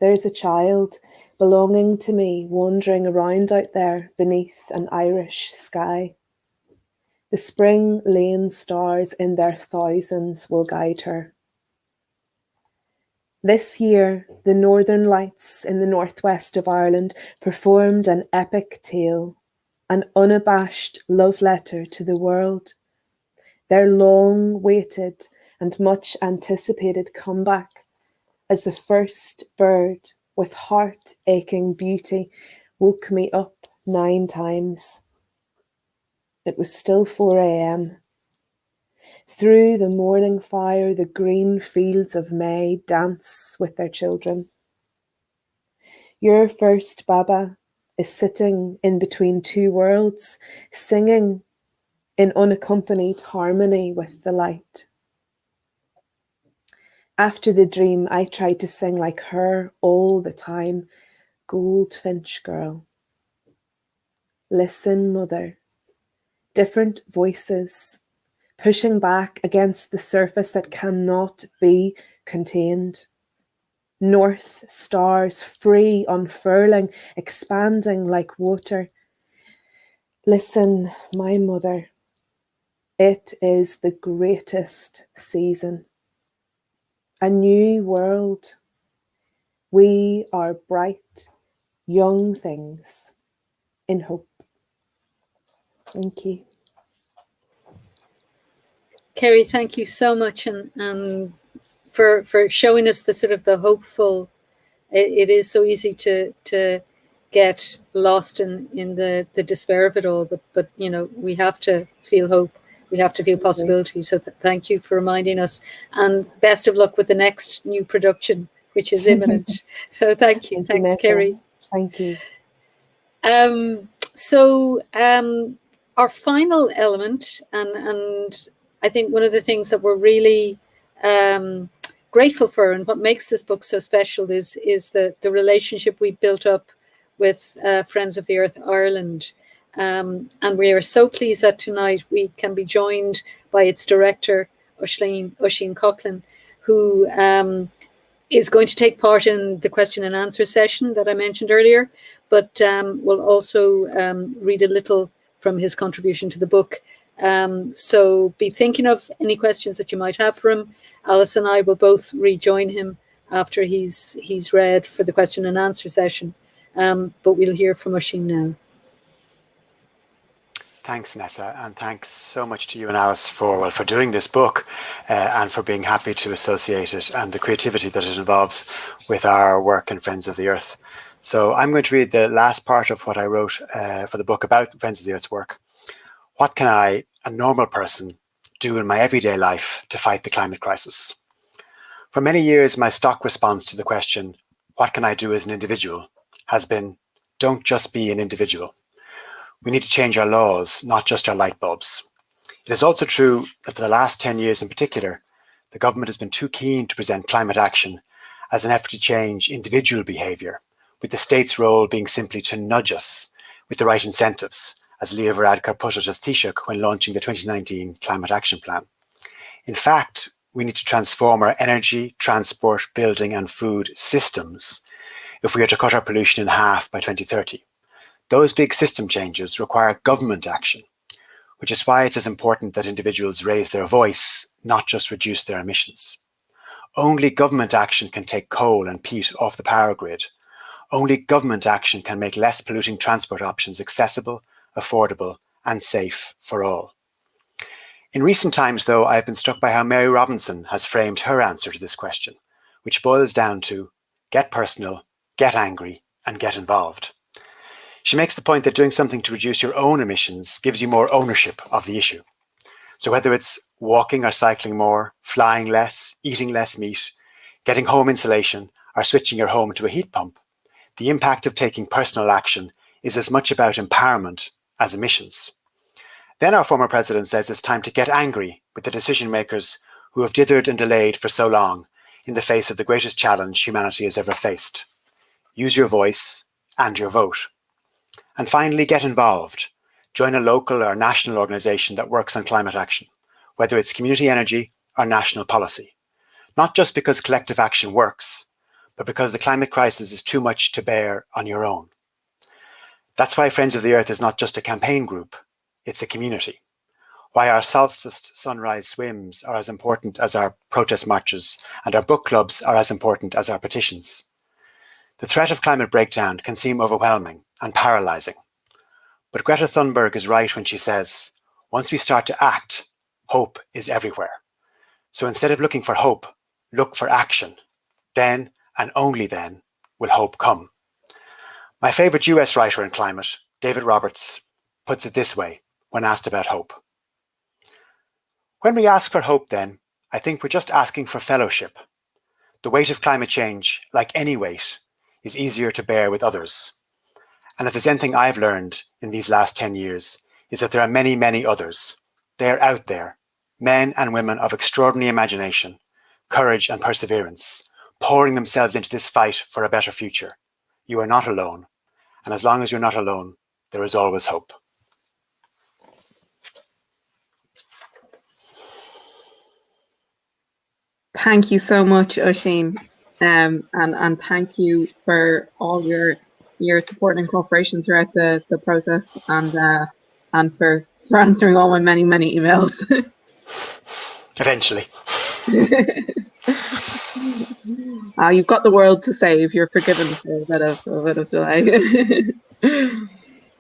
There is a child belonging to me wandering around out there beneath an Irish sky. The spring lane stars in their thousands will guide her. This year, the Northern Lights in the northwest of Ireland performed an epic tale, an unabashed love letter to the world. Their long-awaited and much anticipated comeback as the first bird with heart-aching beauty woke me up 9 times. It was still 4 a.m. Through the morning fire, the green fields of May dance with their children. Your first Baba is sitting in between 2 worlds, singing in unaccompanied harmony with the light. After the dream, I tried to sing like her all the time. Goldfinch girl. Listen, mother. Different voices, pushing back against the surface that cannot be contained. North stars free, unfurling, expanding like water. Listen, my mother. It is the greatest season. A new world. We are bright, young things in hope. Thank you. Kerri, thank you so much, and for showing us the sort of the hopeful. It is so easy to get lost in the despair of it all, but you know, we have to feel hope. We have to feel possibility. So thank you for reminding us, and best of luck with the next new production, which is imminent. So thank you. Thanks, Kerri. Thank you. Our final element, and I think one of the things that we're really grateful for, and what makes this book so special, is the relationship we built up with Friends of the Earth Ireland. And we are so pleased that tonight we can be joined by its director, Oisín Coughlin, who is going to take part in the question and answer session that I mentioned earlier, but will also read a little from his contribution to the book. So be thinking of any questions that you might have for him. Alice and I will both rejoin him after he's read for the question and answer session. But we'll hear from Oisín now. Thanks, Nessa, and thanks so much to you and Alice for doing this book and for being happy to associate it and the creativity that it involves with our work in Friends of the Earth. So I'm going to read the last part of what I wrote for the book about Friends of the Earth's work. What can I, a normal person, do in my everyday life to fight the climate crisis? For many years, my stock response to the question, what can I do as an individual, has been, don't just be an individual. We need to change our laws, not just our light bulbs. It is also true that for the last 10 years in particular, the government has been too keen to present climate action as an effort to change individual behaviour, with the state's role being simply to nudge us with the right incentives, as Leo Varadkar put it as Taoiseach when launching the 2019 Climate Action Plan. In fact, we need to transform our energy, transport, building and food systems if we are to cut our pollution in half by 2030. Those big system changes require government action, which is why it's as important that individuals raise their voice, not just reduce their emissions. Only government action can take coal and peat off the power grid. Only government action can make less polluting transport options accessible, affordable and safe for all. In recent times, though, I have been struck by how Mary Robinson has framed her answer to this question, which boils down to get personal, get angry and get involved. She makes the point that doing something to reduce your own emissions gives you more ownership of the issue. So whether it's walking or cycling more, flying less, eating less meat, getting home insulation, or switching your home to a heat pump, the impact of taking personal action is as much about empowerment as emissions. Then our former president says it's time to get angry with the decision makers who have dithered and delayed for so long in the face of the greatest challenge humanity has ever faced. Use your voice and your vote. And finally, get involved. Join a local or national organisation that works on climate action, whether it's community energy or national policy. Not just because collective action works, but because the climate crisis is too much to bear on your own. That's why Friends of the Earth is not just a campaign group, it's a community. Why our solstice sunrise swims are as important as our protest marches, and our book clubs are as important as our petitions. The threat of climate breakdown can seem overwhelming and paralysing. But Greta Thunberg is right when she says, once we start to act, hope is everywhere. So instead of looking for hope, look for action. Then, and only then, will hope come. My favourite US writer on climate, David Roberts, puts it this way when asked about hope. When we ask for hope then, I think we're just asking for fellowship. The weight of climate change, like any weight, is easier to bear with others. And if there's anything I've learned in these last 10 years, is that there are many, many others. They're out there, men and women of extraordinary imagination, courage and perseverance, pouring themselves into this fight for a better future. You are not alone. And as long as you're not alone, there is always hope. Thank you so much, Oisín. And thank you for all your support and cooperation throughout the process, and for answering all my many emails. Eventually. You've got the world to save. You're forgiven for a bit of delay.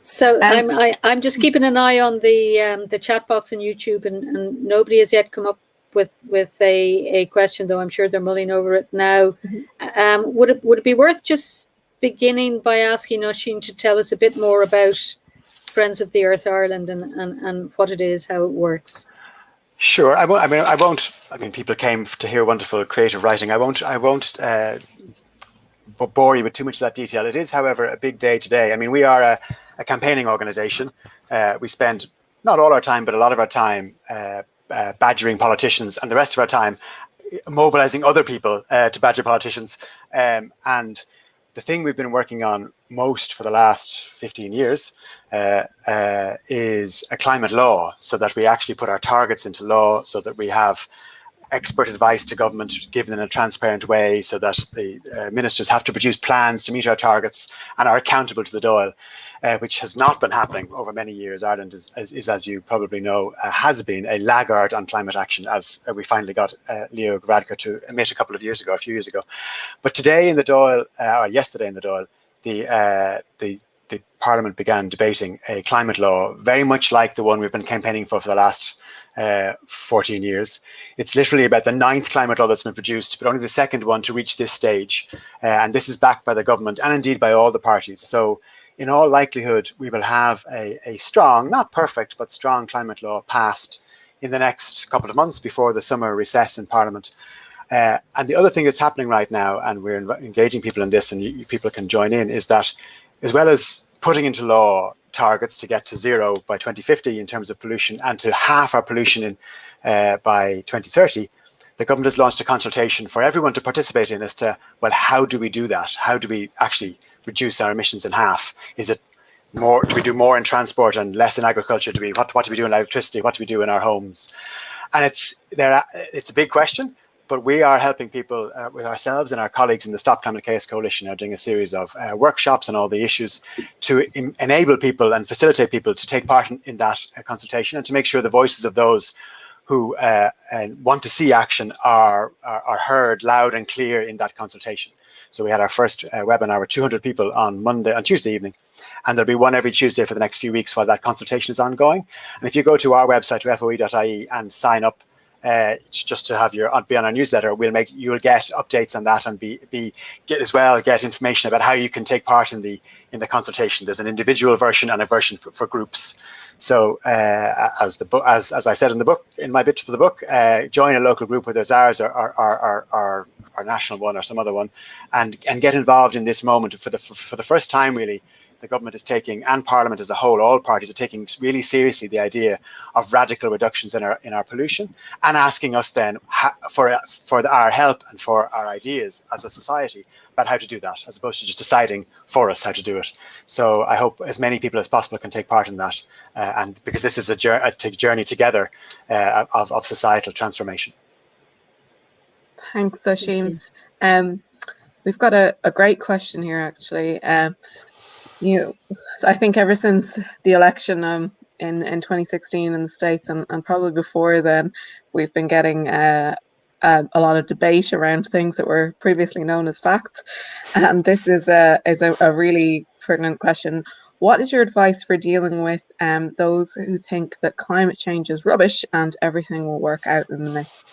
So I'm just keeping an eye on the chat box on YouTube, and nobody has yet come up with a question, though I'm sure they're mulling over it now. Would it be worth just beginning by asking Oisín to tell us a bit more about Friends of the Earth Ireland and what it is, how it works? Sure. I mean, people came to hear wonderful creative writing. I won't bore you with too much of that detail. It is, however, a big day today. I mean, we are a campaigning organisation. We spend not all our time, but a lot of our time badgering politicians, and the rest of our time mobilising other people to badger politicians. And the thing we've been working on most for the last 15 years is a climate law, so that we actually put our targets into law, so that we have expert advice to government given in a transparent way, so that the ministers have to produce plans to meet our targets and are accountable to the Dáil, which has not been happening over many years. Ireland is, as you probably know, has been a laggard on climate action, as we finally got Leo Varadkar to admit a few years ago. But today in the Dáil, or yesterday in the Dáil, the Parliament began debating a climate law very much like the one we've been campaigning for the last 14 years. It's literally about the 9th climate law that's been produced, but only the 2nd one to reach this stage. And this is backed by the government and indeed by all the parties. So in all likelihood, we will have a strong, not perfect, but strong climate law passed in the next couple of months before the summer recess in Parliament. And the other thing that's happening right now, and we're engaging people in this, and you people can join in, is that as well as putting into law targets to get to zero by 2050 in terms of pollution, and to half our pollution by 2030, the government has launched a consultation for everyone to participate in as to, well, how do we do that? How do we actually reduce our emissions in half? Is it more, do we do more in transport and less in agriculture? What do we do in electricity? What do we do in our homes? And it's a big question, but we are helping people with ourselves and our colleagues in the Stop Climate Chaos Coalition are doing a series of workshops on all the issues to enable people and facilitate people to take part in that consultation, and to make sure the voices of those who want to see action are heard loud and clear in that consultation. So we had our first webinar with 200 people on Tuesday evening, and there'll be one every Tuesday for the next few weeks while that consultation is ongoing. And if you go to our website, to foe.ie, and sign up just to be on our newsletter, you'll get updates on that, and get information about how you can take part in the consultation. There's an individual version and a version for groups. So as I said in the book, in my bit for the book, join a local group, whether it's ours or our national one or some other one, and get involved in this moment. For the first time, really, the government is taking, and Parliament as a whole, all parties are taking really seriously the idea of radical reductions in our pollution, and asking us then for our help and for our ideas as a society about how to do that, as opposed to just deciding for us how to do it. So I hope as many people as possible can take part in that, and because this is a journey together of societal transformation. Thanks, Oisín. We've got a great question here, actually. I think ever since the election in 2016 in the States, and probably before then, we've been getting a lot of debate around things that were previously known as facts. And this is a really pertinent question. What is your advice for dealing with those who think that climate change is rubbish and everything will work out in the mix?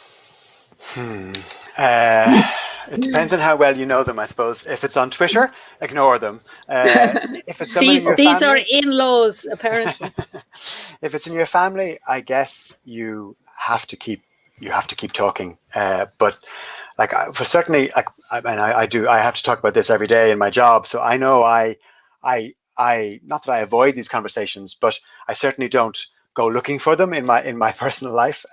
It depends on how well you know them, I suppose. If it's on Twitter, ignore them. If it's someone in your these family, are in-laws, apparently. If it's in your family, I guess you have to keep talking. But certainly, I have to talk about this every day in my job. So I know I not that I avoid these conversations, but I certainly don't go looking for them in my personal life,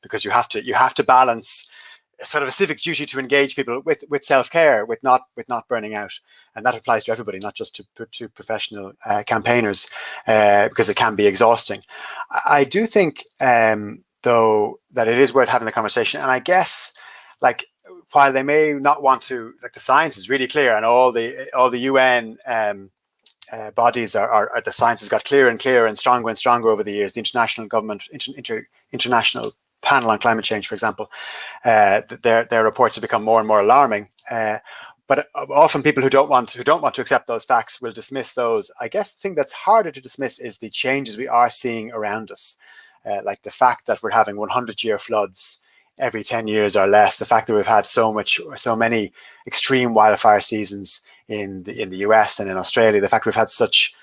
because you have to balance sort of a civic duty to engage people with self-care, with not burning out, and that applies to everybody, not just to professional campaigners, because it can be exhausting. I do think, though, that it is worth having the conversation, and I guess, while they may not want to, the science is really clear, and all the UN bodies the science has got clearer and clearer and stronger over the years. The international Panel on Climate Change, for example, their reports have become more and more alarming. But often people who don't want to accept those facts will dismiss those. I guess the thing that's harder to dismiss is the changes we are seeing around us, like the fact that we're having 100-year floods every 10 years or less, the fact that we've had so many extreme wildfire seasons in the US and in Australia, the fact we've had such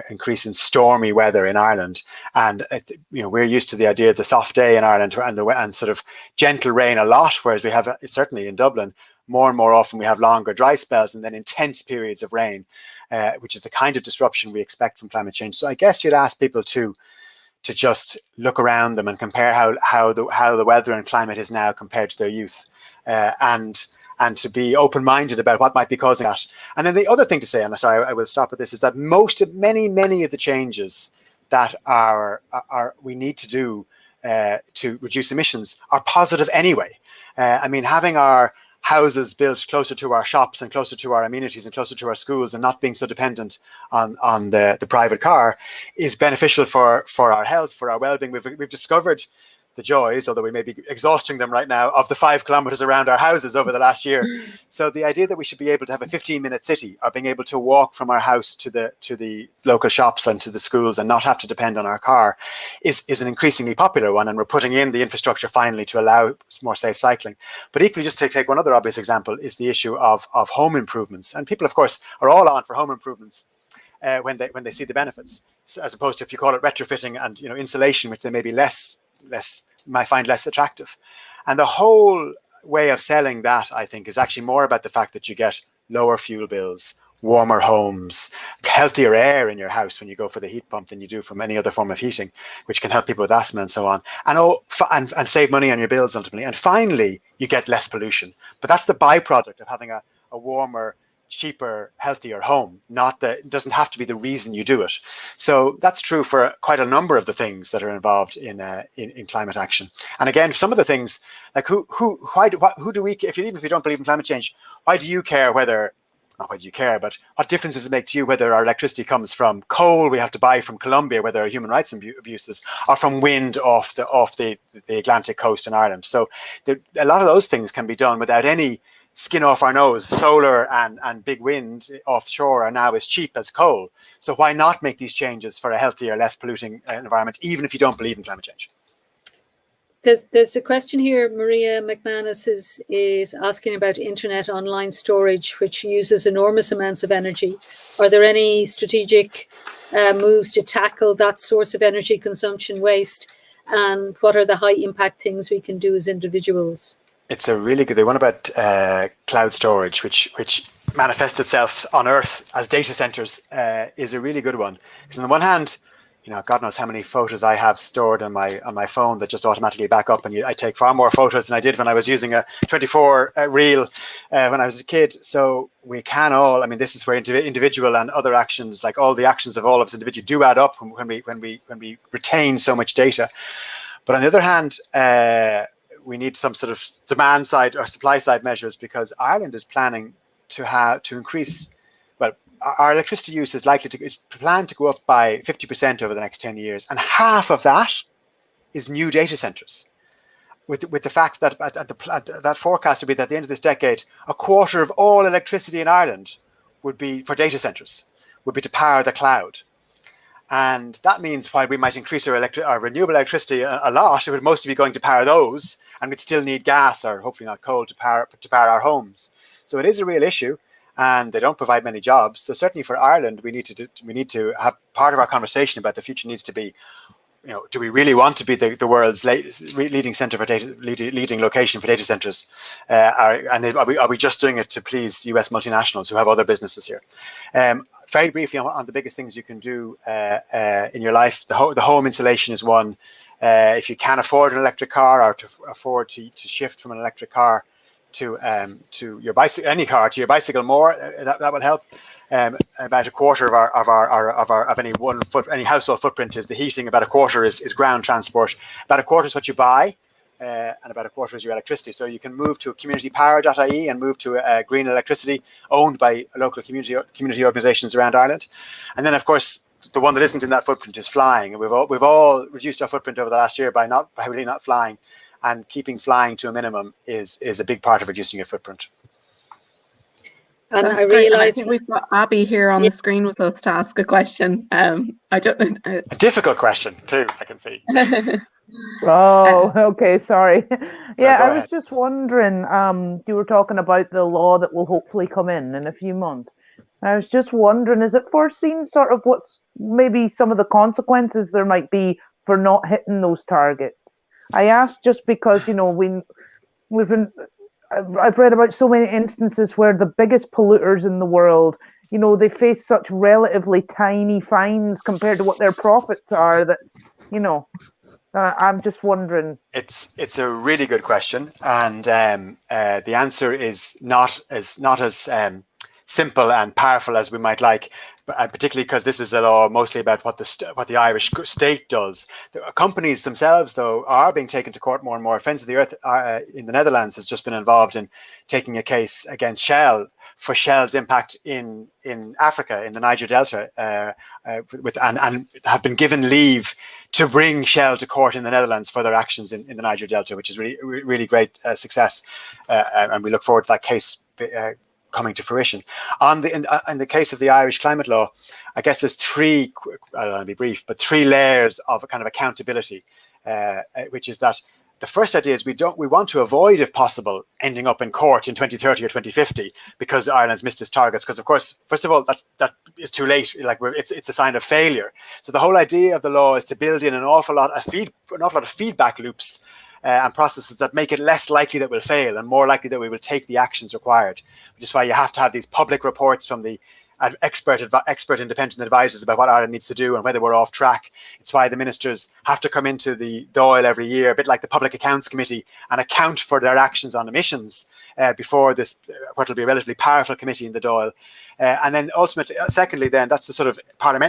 increase in stormy weather in Ireland, and we're used to the idea of the soft day in Ireland and sort of gentle rain a lot, whereas we have certainly in Dublin more and more often we have longer dry spells and then intense periods of rain, which is the kind of disruption we expect from climate change. So I guess you'd ask people to just look around them and compare how the weather and climate is now compared to their youth, and to be open-minded about what might be causing that. And then the other thing to say, and I'm sorry, I will stop at this, is that many of the changes that we need to do to reduce emissions are positive anyway. I mean, having our houses built closer to our shops and closer to our amenities and closer to our schools and not being so dependent on the private car is beneficial for our health, for our well-being. We've discovered the joys, although we may be exhausting them right now, of the 5 kilometers around our houses over the last year. So the idea that we should be able to have a 15-minute city, or being able to walk from our house to the local shops and to the schools and not have to depend on our car is an increasingly popular one, and we're putting in the infrastructure finally to allow more safe cycling. But equally, just to take one other obvious example, is the issue of home improvements. And people, of course, are all on for home improvements when they see the benefits, so as opposed to, if you call it retrofitting and insulation, which they may be might find less attractive. And the whole way of selling that, I think, is actually more about the fact that you get lower fuel bills, warmer homes, healthier air in your house when you go for the heat pump than you do from any other form of heating, which can help people with asthma and so on, and save money on your bills ultimately. And finally, you get less pollution. But that's the byproduct of having a warmer, cheaper, healthier home. It doesn't have to be the reason you do it. So that's true for quite a number of the things that are involved in climate action. And again, some of the things, like who do we, even if you don't believe in climate change, why do you care whether, not why do you care, but what difference does it make to you whether our electricity comes from coal we have to buy from Colombia, where there are human rights abuses, or from wind off the Atlantic coast in Ireland? So a lot of those things can be done without any skin off our nose. Solar and big wind offshore are now as cheap as coal. So why not make these changes for a healthier, less polluting environment, even if you don't believe in climate change? There's a question here. Maria McManus is asking about internet online storage, which uses enormous amounts of energy. Are there any strategic moves to tackle that source of energy consumption waste? And what are the high impact things we can do as individuals? It's a really good, the one about cloud storage, which manifests itself on Earth as data centers, is a really good one. Because on the one hand, God knows how many photos I have stored on my phone that just automatically back up, and I take far more photos than I did when I was using a 24 reel when I was a kid. So we can all, I mean, this is where individual and other actions, like all the actions of all of us individually, do add up when we retain so much data. But on the other hand, we need some sort of demand side or supply side measures, because Ireland is planning to increase. Well, our electricity use is planned to go up by 50% over the next 10 years, and half of that is new data centers. With the fact that that forecast would be that at the end of this decade, a quarter of all electricity in Ireland would be for data centers, would be to power the cloud. And that means while we might increase our renewable electricity a lot, it would mostly be going to power those, and we'd still need gas, or hopefully not coal, to power our homes. So it is a real issue, and they don't provide many jobs. So certainly for Ireland, we need to have part of our conversation about the future needs to be, do we really want to be the world's leading center for leading location for data centers? Are we just doing it to please US multinationals who have other businesses here? Very briefly on the biggest things you can do in your life, the home insulation is one. If you can afford an electric car, or to afford to shift from an electric car to your bicycle, any car, to your bicycle more, that will help. About a quarter of any household footprint is the heating. About a quarter is ground transport. About a quarter is what you buy, and about a quarter is your electricity. So you can move to communitypower.ie and move to green electricity owned by local community organisations around Ireland. And then, of course, the one that isn't in that footprint is flying, and we've all reduced our footprint over the last year by really not flying, and keeping flying to a minimum is a big part of reducing your footprint. And That's I great. And I realised think we've got Abby here on the screen with us to ask a question. I don't. A difficult question too, I can see. Oh, okay, sorry. Yeah, I was ahead. just wondering, you were talking about the law that will hopefully come in a few months. I was just wondering, is it foreseen sort of what's maybe some of the consequences there might be for not hitting those targets? I asked just because, you know, I've read about so many instances where the biggest polluters in the world, you know, they face such relatively tiny fines compared to what their profits are that, you know, I'm just wondering. It's a really good question, and the answer is not as simple and powerful as we might like, but particularly because this is a law mostly about what the Irish state does. The companies themselves, though, are being taken to court more and more. Friends of the Earth in the Netherlands has just been involved in taking a case against Shell for Shell's impact in Africa, in the Niger Delta, and have been given leave to bring Shell to court in the Netherlands for their actions in the Niger Delta, which is really great success, and we look forward to that case coming to fruition. In the case of the Irish climate law, I guess there's three, I don't want to be brief, but three layers of a kind of accountability, which is that the first idea is we want to avoid, if possible, ending up in court in 2030 or 2050 because Ireland's missed its targets. Because of course, first of all, that is too late. Like it's a sign of failure. So the whole idea of the law is to build in an awful lot of feedback loops and processes that make it less likely that we'll fail and more likely that we will take the actions required. Which is why you have to have these public reports from the expert independent advisors about what Ireland needs to do and whether we're off track. It's why the ministers have to come into the Dáil every year, a bit like the Public Accounts Committee, and account for their actions on emissions before this, what will be a relatively powerful committee in the Dáil. And then ultimately, secondly, then that's the sort of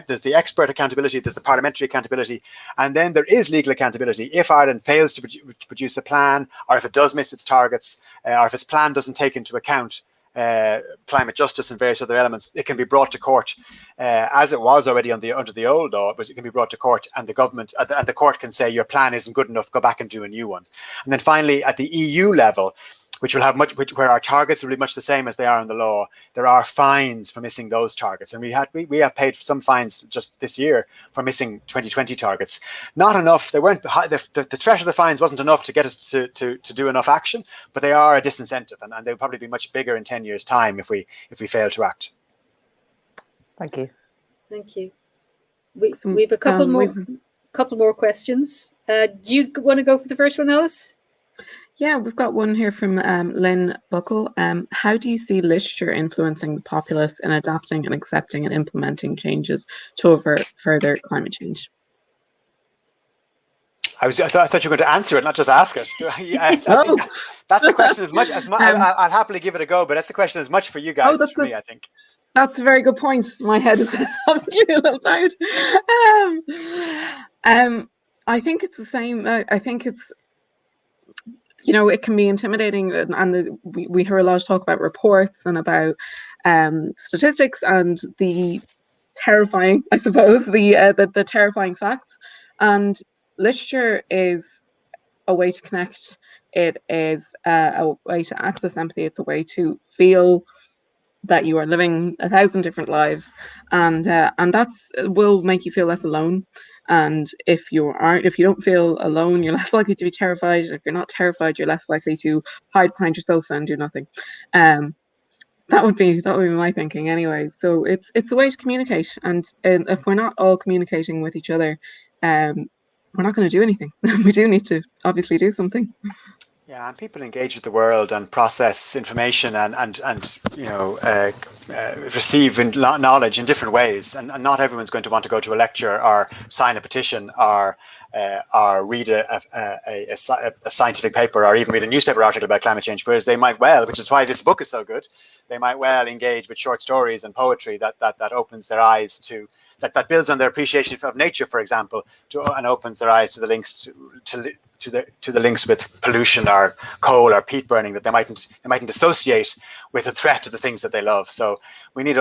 there's the expert accountability, there's the parliamentary accountability, and then there is legal accountability. If Ireland fails to produce a plan, or if it does miss its targets, or if its plan doesn't take into account climate justice and various other elements, it can be brought to court, as it was already under the old law. But it can be brought to court, and the government and the court can say your plan isn't good enough, go back and do a new one. And then finally, at the EU level, which will have where our targets will be much the same as they are in the law, there are fines for missing those targets, and we have paid some fines just this year for missing 2020 targets. Not enough. They weren't the threat of the fines wasn't enough to get us to do enough action, but they are a disincentive, and they'll probably be much bigger in 10 years' time if we fail to act. Thank you. Thank you. We've a couple more questions. Do you want to go for the first one, Alice? Yeah, we've got one here from Lynn Buckle. How do you see literature influencing the populace in adapting and accepting and implementing changes to avert further climate change? I thought you were going to answer it, not just ask it. That's a question as much. I'll happily give it a go, but that's a question as much for you guys as for me, I think. That's a very good point. My head is obviously a little tired. I think it's the same. I think it's, you know, it can be intimidating, and we hear a lot of talk about reports and about statistics and the terrifying, I suppose, the terrifying facts. And literature is a way to connect. It is a way to access empathy. It's a way to feel that you are living 1,000 different lives, and that's will make you feel less alone. And if you don't feel alone, you're less likely to be terrified. If you're not terrified, you're less likely to hide behind your sofa and do nothing. That would be my thinking anyway. So it's a way to communicate, and if we're not all communicating with each other, we're not going to do anything. We do need to obviously do something. Yeah, and people engage with the world and process information and receive knowledge in different ways. And not everyone's going to want to go to a lecture or sign a petition or read a scientific paper or even read a newspaper article about climate change. Whereas they might well, which is why this book is so good, they might well engage with short stories and poetry that opens their eyes to, that builds on their appreciation of nature, for example, and opens their eyes to the links to the links with pollution or coal or peat burning that they mightn't associate with the threat of the things that they love. So we need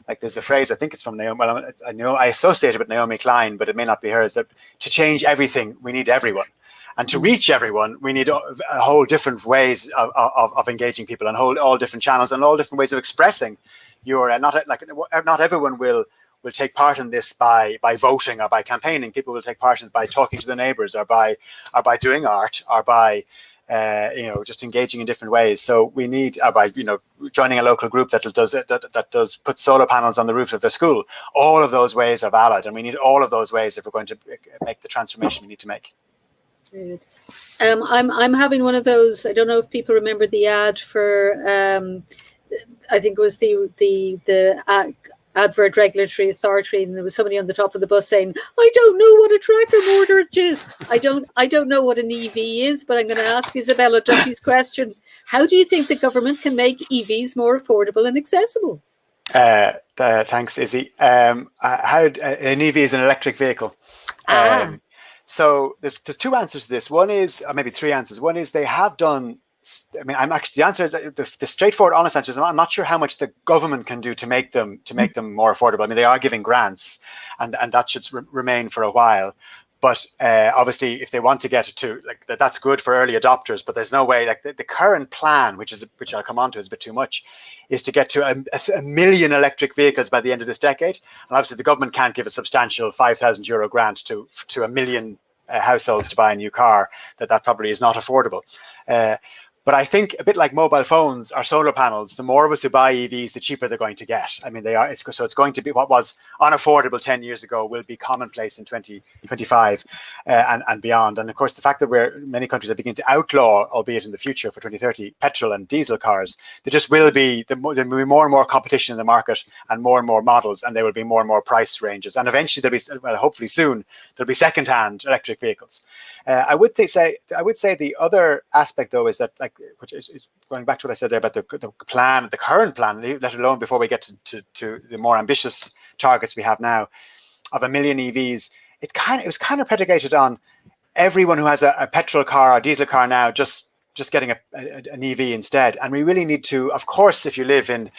like there's a phrase, I think it's from Naomi. Well, I know I associate it with Naomi Klein, but it may not be hers. That to change everything, we need everyone. And to reach everyone, we need a whole different ways of engaging people, and all different channels and all different ways of expressing your. Not everyone will take part in this by voting or by campaigning. People will take part in it by talking to their neighbours, or by doing art, or by just engaging in different ways. So we need by joining a local group that does put solar panels on the roof of their school. All of those ways are valid, and we need all of those ways if we're going to make the transformation we need to make. Good. I'm having one of those. I don't know if people remember the ad for. I think it was the Advert Regulatory Authority, and there was somebody on the top of the bus saying, "I don't know what a tracker mortgage is. I don't know what an EV is." But I'm going to ask Isabella Duffy's question: how do you think the government can make EVs more affordable and accessible? Thanks, Izzy. An EV is an electric vehicle. So there's two answers to this. One is, or maybe three answers. One is they have done. I mean, the answer is the straightforward, honest answer is I'm not sure how much the government can do to make them more affordable. I mean, they are giving grants, and that should remain for a while. But obviously, if they want to get it to that's good for early adopters. But there's no way. Like the current plan, which I'll come on to, is a bit too much, is to get to a million electric vehicles by the end of this decade. And obviously, the government can't give a substantial €5,000 grant to a million households to buy a new car. That probably is not affordable. But I think a bit like mobile phones or solar panels, the more of us who buy EVs, the cheaper they're going to get. I mean, so it's going to be what was unaffordable 10 years ago will be commonplace in 2025 and beyond. And of course, the fact that many countries are beginning to outlaw, albeit in the future for 2030, petrol and diesel cars, there will be more and more competition in the market, and more models, and there will be more and more price ranges. And eventually hopefully soon, there'll be second-hand electric vehicles. I would say the other aspect though is that, which is going back to what I said there about the current plan, let alone before we get to the more ambitious targets we have now of 1 million EVs. It was kind of predicated on everyone who has a petrol car or diesel car now just getting an EV instead. And we really need to, of course, if you live in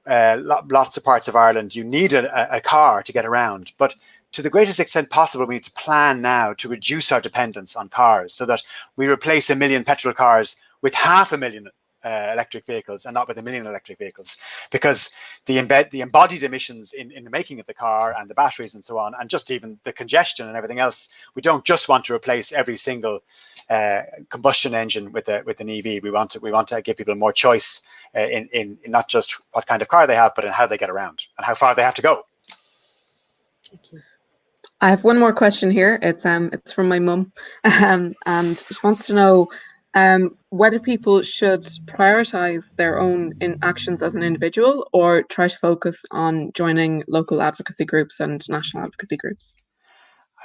lots of parts of Ireland, you need a car to get around. But to the greatest extent possible, we need to plan now to reduce our dependence on cars, so that we replace 1 million petrol cars with 500,000 electric vehicles, and not with 1 million electric vehicles, because the embodied emissions in the making of the car, and the batteries and so on, and just even the congestion and everything else, we don't just want to replace every single combustion engine with an EV. We want to give people more choice in not just what kind of car they have, but in how they get around and how far they have to go. Thank you. I have one more question here. It's from my mum, and she wants to know whether people should prioritize their own actions as an individual, or try to focus on joining local advocacy groups and national advocacy groups.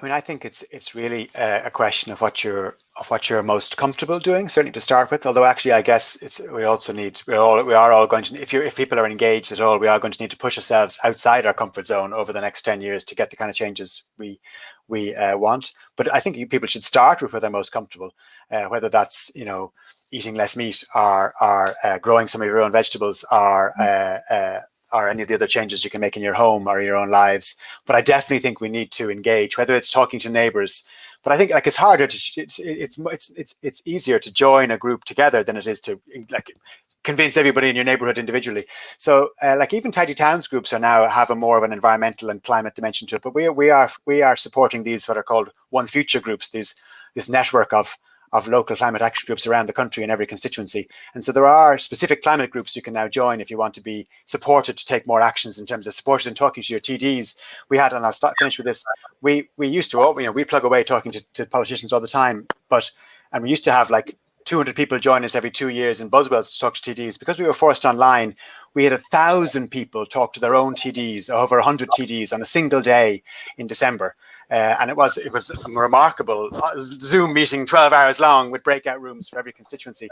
I mean, I think it's really a question of what you're most comfortable doing, certainly to start with. Although actually, I guess we are all going to, if people are engaged at all, we are going to need to push ourselves outside our comfort zone over the next 10 years to get the kind of changes we want. But I think people should start with where they're most comfortable, whether that's eating less meat, or growing some of your own vegetables, or any of the other changes you can make in your home or your own lives. But I definitely think we need to engage, whether it's talking to neighbours. But I think it's harder it's easier to join a group together than it is to convince everybody in your neighbourhood individually. So even tidy towns groups have a more of an environmental and climate dimension to it. But we are supporting these what are called One Future groups, this network of local climate action groups around the country in every constituency. And so there are specific climate groups you can now join if you want to be supported to take more actions in terms of supported and talking to your TDs. We had, and I'll finish with this, we used to, we plug away talking to politicians all the time, and we used to have 200 people join us every 2 years in Buzzwells to talk to TDs. Because we were forced online, we had 1,000 people talk to their own TDs, over 100 TDs on a single day in December. And it was a remarkable Zoom meeting, 12 hours long, with breakout rooms for every constituency.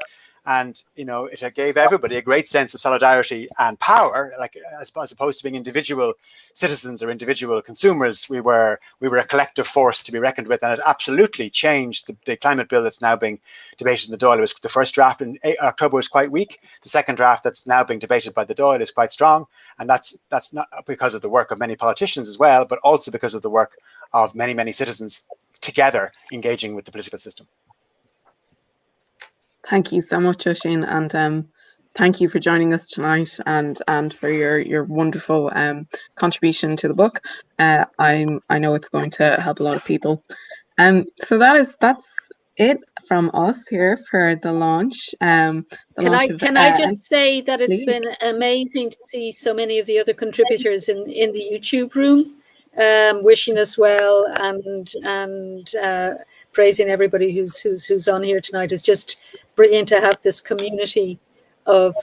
And, you know, it gave everybody a great sense of solidarity and power, like as opposed to being individual citizens or individual consumers. We were a collective force to be reckoned with, and it absolutely changed the climate bill that's now being debated in the Dáil. It was the first draft in October was quite weak. The second draft that's now being debated by the Dáil is quite strong, and that's not because of the work of many politicians as well, but also because of the work of many, many citizens together engaging with the political system. Thank you so much, Oisín, and thank you for joining us tonight and for your wonderful contribution to the book. I know it's going to help a lot of people. So that's it from us here for the launch. Can I just say that it's please. been amazing to see so many of the other contributors in the YouTube room, wishing us well and praising everybody who's on here tonight. It's just brilliant to have this community of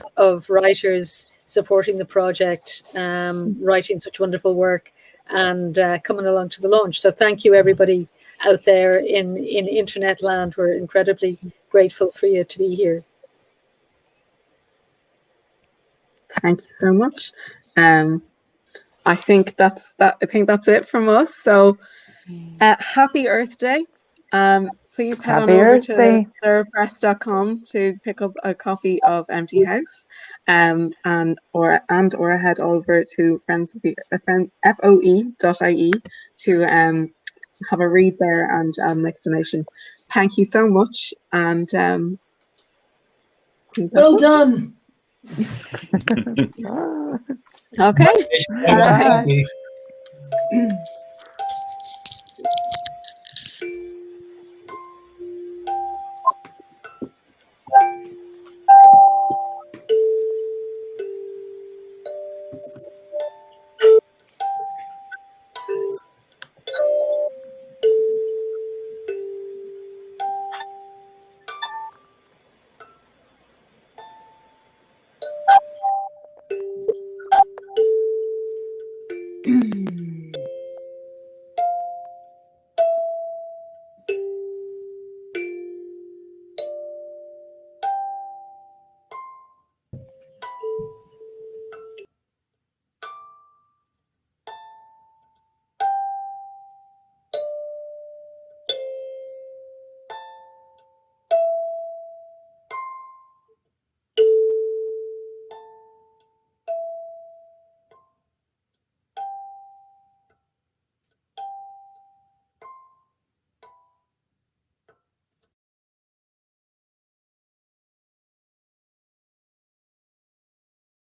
writers supporting the project, writing such wonderful work, and coming along to the launch. So thank you, everybody out there in internet land. We're incredibly grateful for you to be here. Thank you so much. I think that's it from us. So happy Earth Day. Please head on over to thirpress.com to pick up a copy of Empty House, or head over to FOE.ie to have a read there and make a donation. Thank you so much, and well done. Okay. Bye.